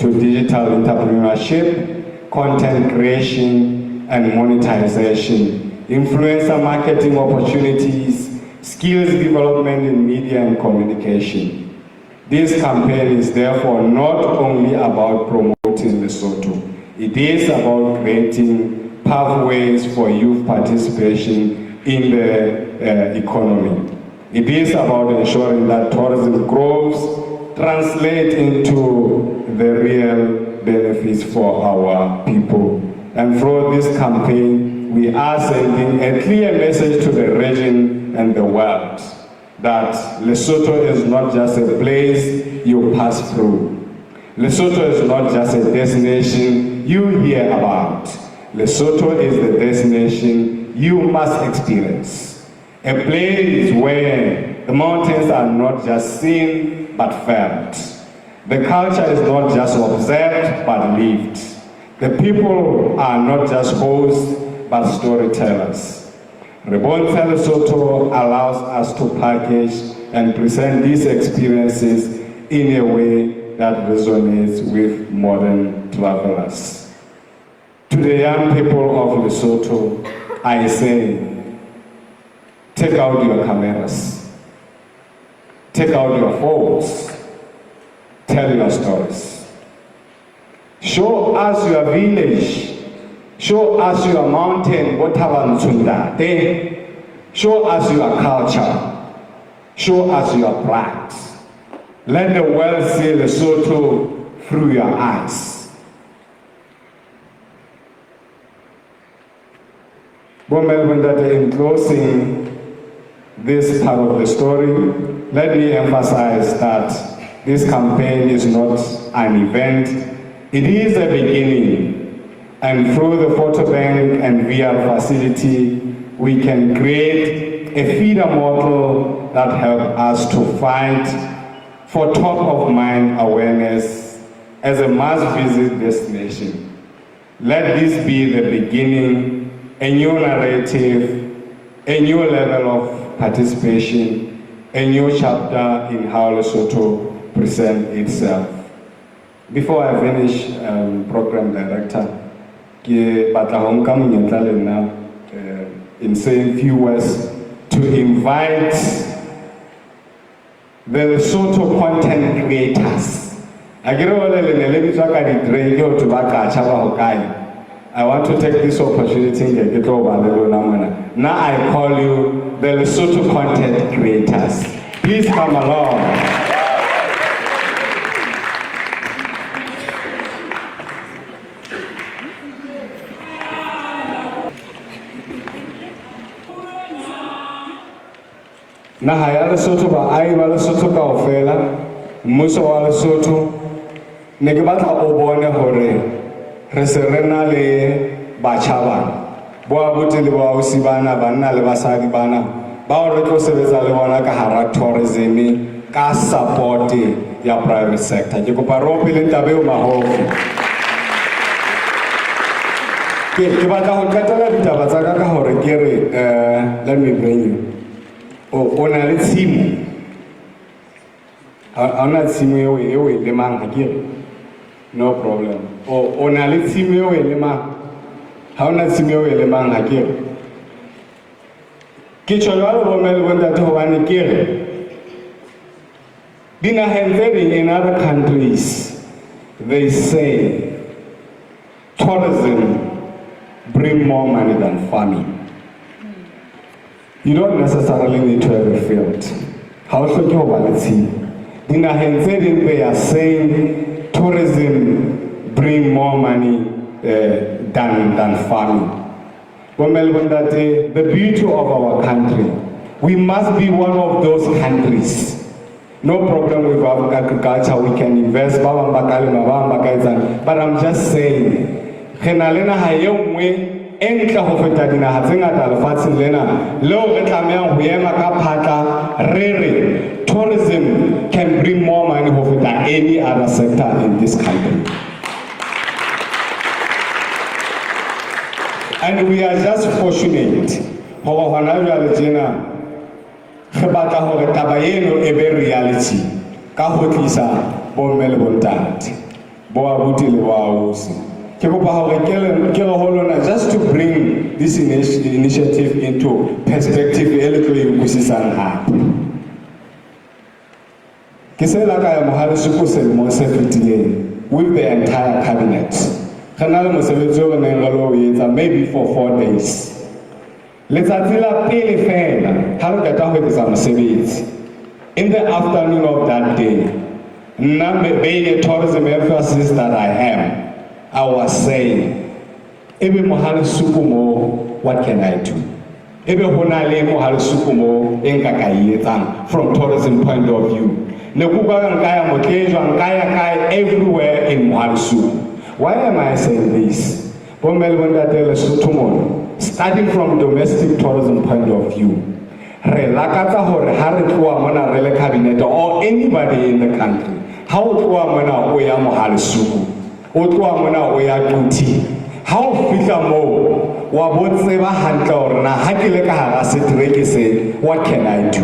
to digital entrepreneurship, content creation, and monetization, influencer marketing opportunities, skills development in media and communication. This campaign is therefore not only about promoting Lesotho, it is about creating pathways for youth participation in the economy. It is about ensuring that tourism grows, translates into the real benefits for our people. And through this campaign, we are sending a clear message to the region and the world that Lesotho is not just a place you pass through. Lesotho is not just a destination you hear about. Lesotho is the destination you must experience. A place where the mountains are not just seen but felt. The culture is not just observed but lived. The people are not just hosts but storytellers. BONTSHE Lesotho allows us to package and present these experiences in a way that resonates with modern travelers. To the young people of Lesotho, I say, take out your cameras, take out your phones, tell your stories. Show us your village, show us your mountain, show us your culture, show us your pride. Let the world see Lesotho through your eyes. In closing this part of the story, let me emphasize that this campaign is not an event, it is a beginning. And through the photo bank and VR facility, we can create a feeder model that helps us to fight for top-of-mind awareness as a must-visit destination. Let this be the beginning, a new narrative, a new level of participation, a new chapter in how Lesotho presents itself. Before I finish, Program Director, in saying few words to invite the Lesotho content creators. I want to take this opportunity now I call you the Lesotho content creators. Please come along. Naha ya Lesotho ba ai ba Lesotho kaofela, mmuso wa Lesotho ne ke batla o bone hore re se re na le batjha bana bo abuti le bo ausi bana banna le basadi bana ba re tlo sebetsa le bona ka hara tourism ka support ya private sector. Ke kopa ro pele tabe o mahofi ke batla ho qetela ditaba tsa ka hore ke re let me bring you o na le tshimo ha ona tshimo eo e lemang ha ke no problem o na le tshimo eo e lemang ha ona tshimo eo e lemang ha ke tjho jwalo bo mme le bo ntate hobane ke re dinaheng tse ding in other countries they say tourism bring more money than farming. You don't necessarily need to have a field. How should you they are saying tourism bring more money than farming. The beauty of our country, we must be one of those countries. No problem with our agriculture, we can invest, but I'm just saying, entle ho feta dinaha tse ngata lefatsheng lena leo re tlamehang ho ema ka phatla re re tourism can bring more money ho feta any other sector in this country. And we are just fortunate hore hona jwale tjena re batla hore taba eno e be reality ka ho tlisa bo mme le bo ntate bo abuti le bo ausi. Just to bring this initiative into perspective, with the entire cabinet. Maybe for 4 days. In the afternoon of that day, being a tourism emphasis that I am, I was saying, Ebe mohale sukumo, what can I do? Ebe honale mohale sukumo, enka from tourism point of view. Nekuba nkaya mokejo, nkaya kai everywhere in mohale suku. Why am I saying this? Starting from domestic tourism point of view, relakata hore haretwa mona rele cabinet or anybody in the country. How twa mona oya mohale suku? Otwa mona o ya tuti ha o fihla mo wa botse ba hantle hore na ha ke le ka hara setreke se what can I do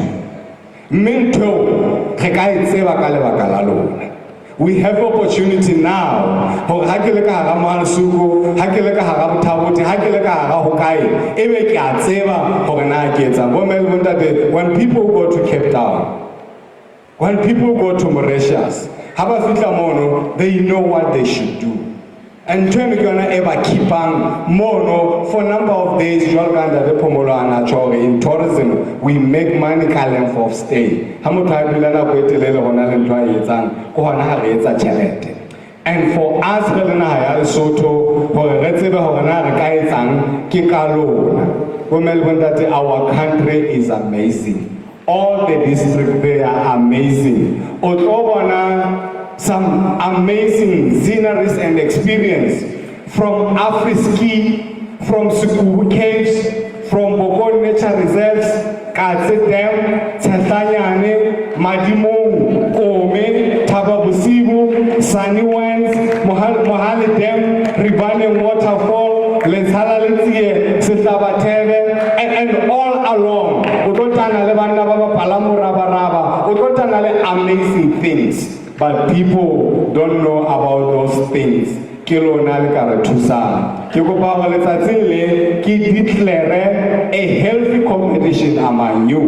mento re ka itseba ka lebaka la lona. We have opportunity now hore ha ke le ka hara Mahasuku, ha ke le ka hara Bothaboti, ha ke le ka hara Hokae ebe ke a tseba hore na ke etsa bo mme le bo ntate. When people go to Cape Town, when people go to Mauritius, they know what they should do. And when you're not ever keep on mono for a number of days, in tourism, we make money length of stay. And for us, our country is amazing. All the districts there are amazing. Some amazing sceneries and experience from Afriski, from Suku Caves, from Bokon Nature Reserves, Katse Dam, Tatanyane, Madimo, Kome, Tababusibu, Sunny Wines, Mohali Dam, Ribane Waterfall, Leshala Letie, Sitabateve, and all along. Amazing things. But people don't know about those things. A healthy competition among you.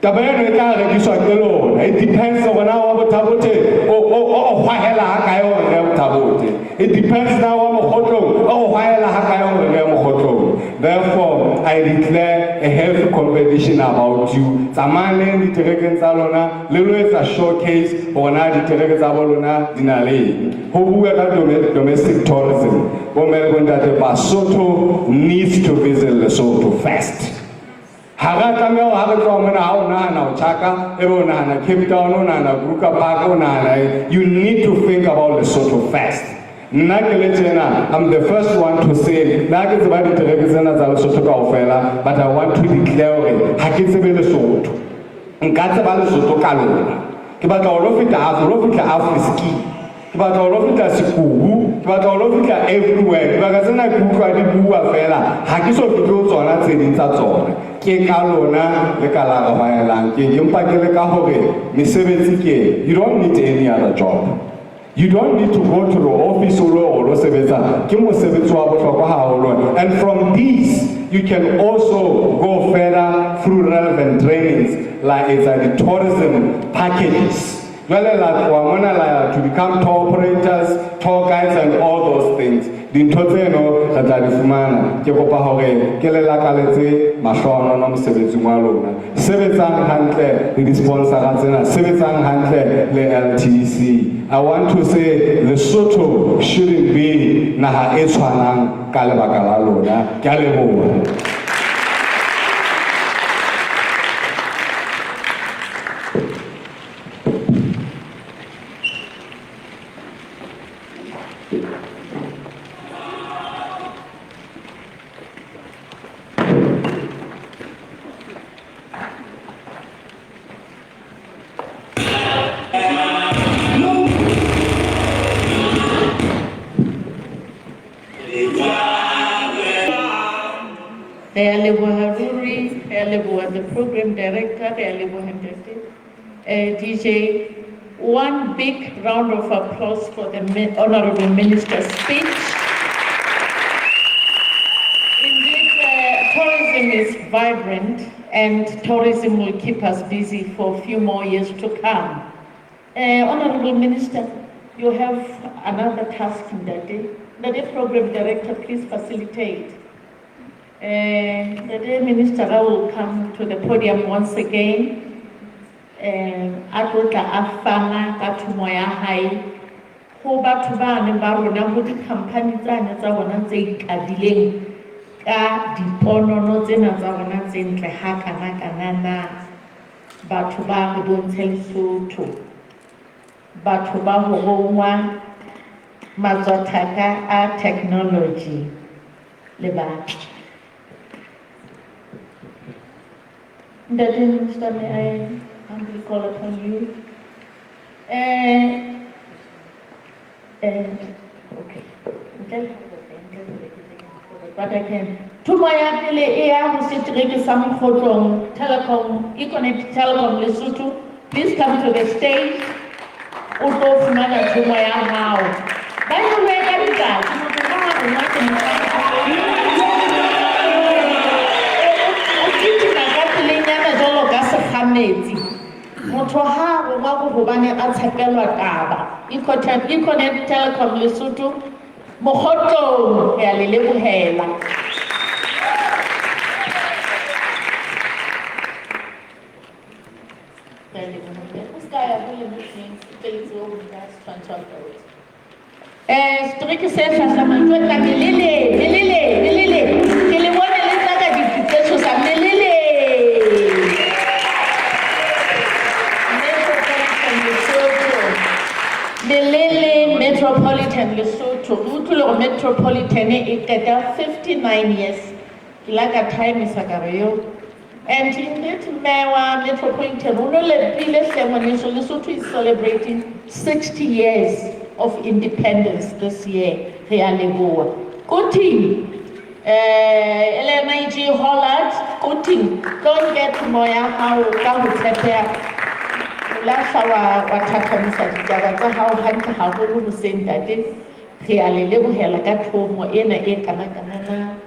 taba eno e tla rekiswa ke lona. It depends on na wa bothabote o hwahela ha kae o re bothabote. It depends na wa mogotlo o hwahela ha kae o re mogotlo. Therefore, I declare a healthy competition about you. Tsamane ditereke tsa lona le lo etsa showcase bona ditereke tsa lona dinale. Ho bua ka domestic tourism. Bo Melbourne that Basotho needs to visit Lesotho first. Harata meo harata mona ha ona na Chaka, ebona na Cape Town, ona na Kruger Park, ona na. You need to think about Lesotho first. I'm the first one to say, but I want to declare ha ke tsebe Lesotho. Nka tseba Lesotho ka lona. Ke batla ho lo fita Afriski. Ke batla ho lo fita Sekubu, ke batla ho lo fita everywhere. Ke batla tsena ke utlwa di bua fela. Ha ke so fitlo tsona tse ding tsa tsona. Ke ka lona le ka la go baelang. Ke empa ke le ka hore mesebetsi ke. You don't need any other job. You don't need to go to the office or and from these you can also go further through relevant trainings like the tourism packages. Well, like to become tour operators, tour guides, and all those things. Din toteno that I defumana. Kekopa hore kelela kaletse mashono no msebetsi wa lona. Sebetsang hantle le sponsor tsena, sebetsang hantle le LTC. I want to say Lesotho shouldn't be naha e tshwanang ka lebaka la lona. Ke a leboha. The program director, DJ, one big round of applause for the Honorable Minister's speech. Indeed, tourism is vibrant and tourism will keep us busy for a few more years to come. Honorable Minister, you have another task in that day. The program director, please facilitate. The Minister will come to the podium once again. Atotla afana ka thumo ya hae go batho ba ne ba rona go di-company tsane tsa bona tse ikadileng ka diponono tsena tsa bona tse ntle ha kana na batho ba re bontshe Lesotho, batho ba ho rongwa matswathaka a technology le batho. That Minister, may I humbly call upon you? Okay. But I can. Tumaya pele ea musitreke samkhotlong telecom, Econet Telecom Lesotho. Please come to the stage. Uto fumana tumaya hao. Bana weka dika. Motho ha go ba go bane a tshepelwa taba Econet Telecom Lesotho mogotlong ya le lebohela. Strike se tlasa mantwa melele ke le bone le tsaka dipitsetso sa melele. Melele Metropolitan Lesotho, Utulo Metropolitan Eketa 59 years. Kilaka time is Sagario. And in that Mewa Metropolitan Unole ceremony, so Lesotho is celebrating 60 years of independence this year. Realeboa. Good team. LMIG Holland, good team. Don't get Moya how Kahu Lasha wa thathamisa ditaba tsa hao hantle haholo hoseng tate re a le lebohela ka thomo ena e kana na.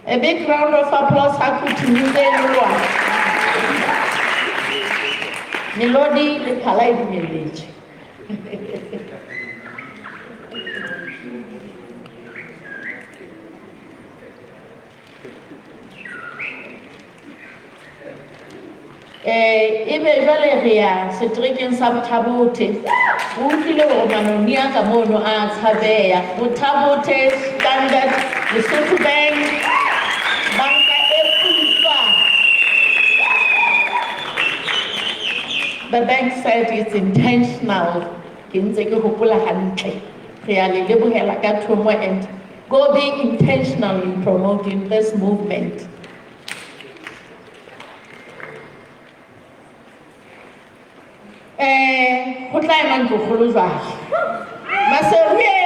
A big round of applause ha kuthumile lwa. Melodi le phala e dumeletse. Ebe jwale re ya setrekeng sa Bothabothe. O utlwile hore manoni a ka mono a tshabeya. Bothabothe Standard Lesotho Bank banka e putswa. The bank said it's intentional. Ke ntse ke hopola hantle. Re ya le lebohela ka thomo and go be intentional in promoting this movement. Ho tla ema ntlo kgolo jwale. Maseruye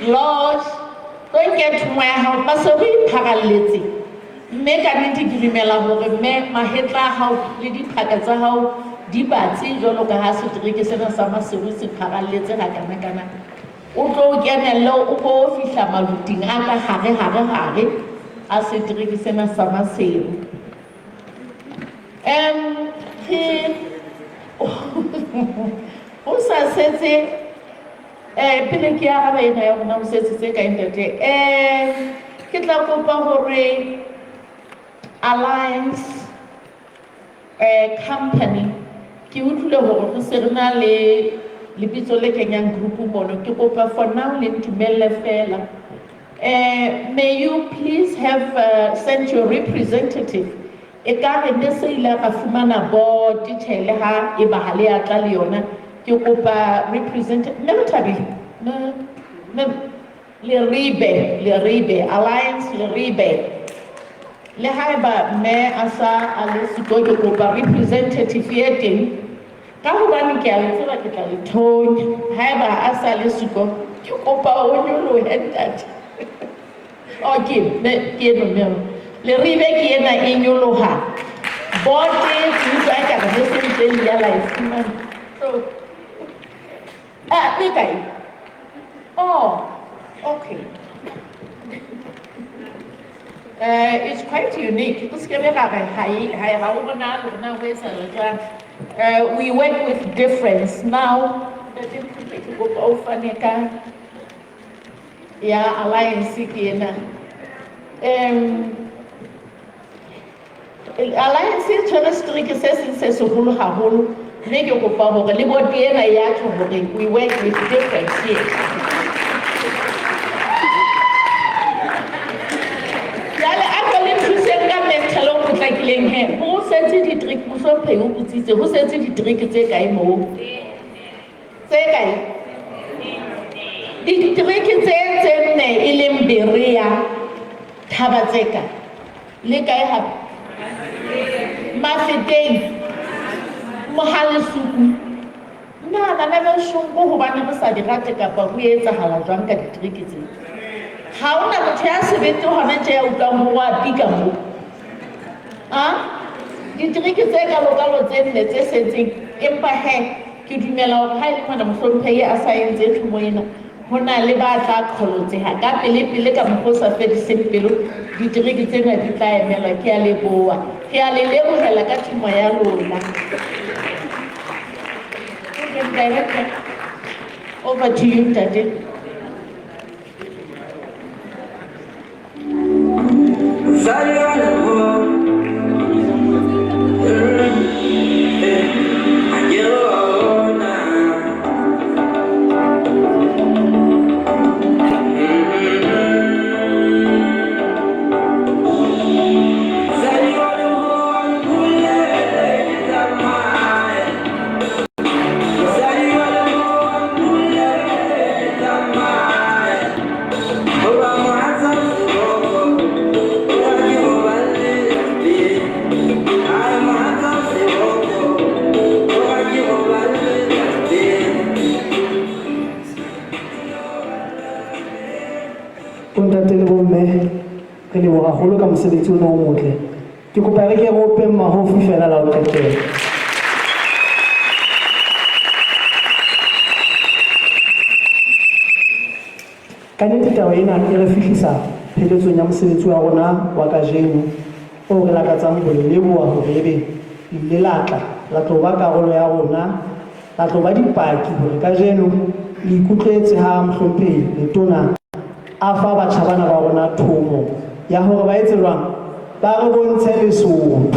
Lodge don't get to my house. Maseruye pharalletse. Mme ka nnete ke dumela hore mme mahetla a hao le diphaka tsa hao di batsi jwalo ka ha setereke sena sa Maseru se pharalletse hakana. O tlo kenella o bo fihla maluting a ka hare a setereke sena sa Maseru. O sa setse pele ke ya ba ena ya rona o setse se ka intete ke tla kopa hore Alliance company ke utlwile hore re se re na le lebitso le kenyang group mono ke kopa for now le ntumelle fela. May you please have sent your representative. Ekare ne se ile ka fumana board tshele ha e ba hale ya tla le yona ke kopa representative ne Thabile ne le ribe Alliance le ribe le haeba me asa ale siko ke kopa representative yeteng ka hobane ke a le tsela ke tla le thonya haeba asa le siko ke kopa o nyolo hentat okay ke no le ribe ke ena e nyoloha bote ke utlwa ka re se ntse ya life man so le kae okay it's quite unique. We work with difference now. Yeah, Alliance Alliance is strict says we work with difference here. Who sets the trick? Who so pay? Who sets the trick? Say, guy, mo. Say, guy. The trick is saying, Ilim Berea, Tabateka. Like I have Mafeting Mohalisuku. No, I never show who I never said the Rateka, but we ate a haladranka trick. How never chance of it to have a chair with a bigger move? The trick is that I will say that this is in my head. Could you allow Highland from pay a science to win? When I live at that colony, I got Philip and post a very simple. The trick is in a decline like Kelly Boa. Kelly Level, I got to my own. Over to you, Daddy. Holo ka mosebetsi ona o motle ke kopa re ke rope mahofi fela la o qetela ka nnete taba ena e re fihlisa pheletsong ya mosebetsi wa rona wa kajeno o re lakatsang ho le leboha hore ebe le latla la tlo ba karolo ya rona, la tlo ba dipaki hore kajeno le ikutlwetse ha mohlomphehi letona a fa batjha bana ba rona thomo ya hore ba etse jwang, ba re bontshe Lesotho.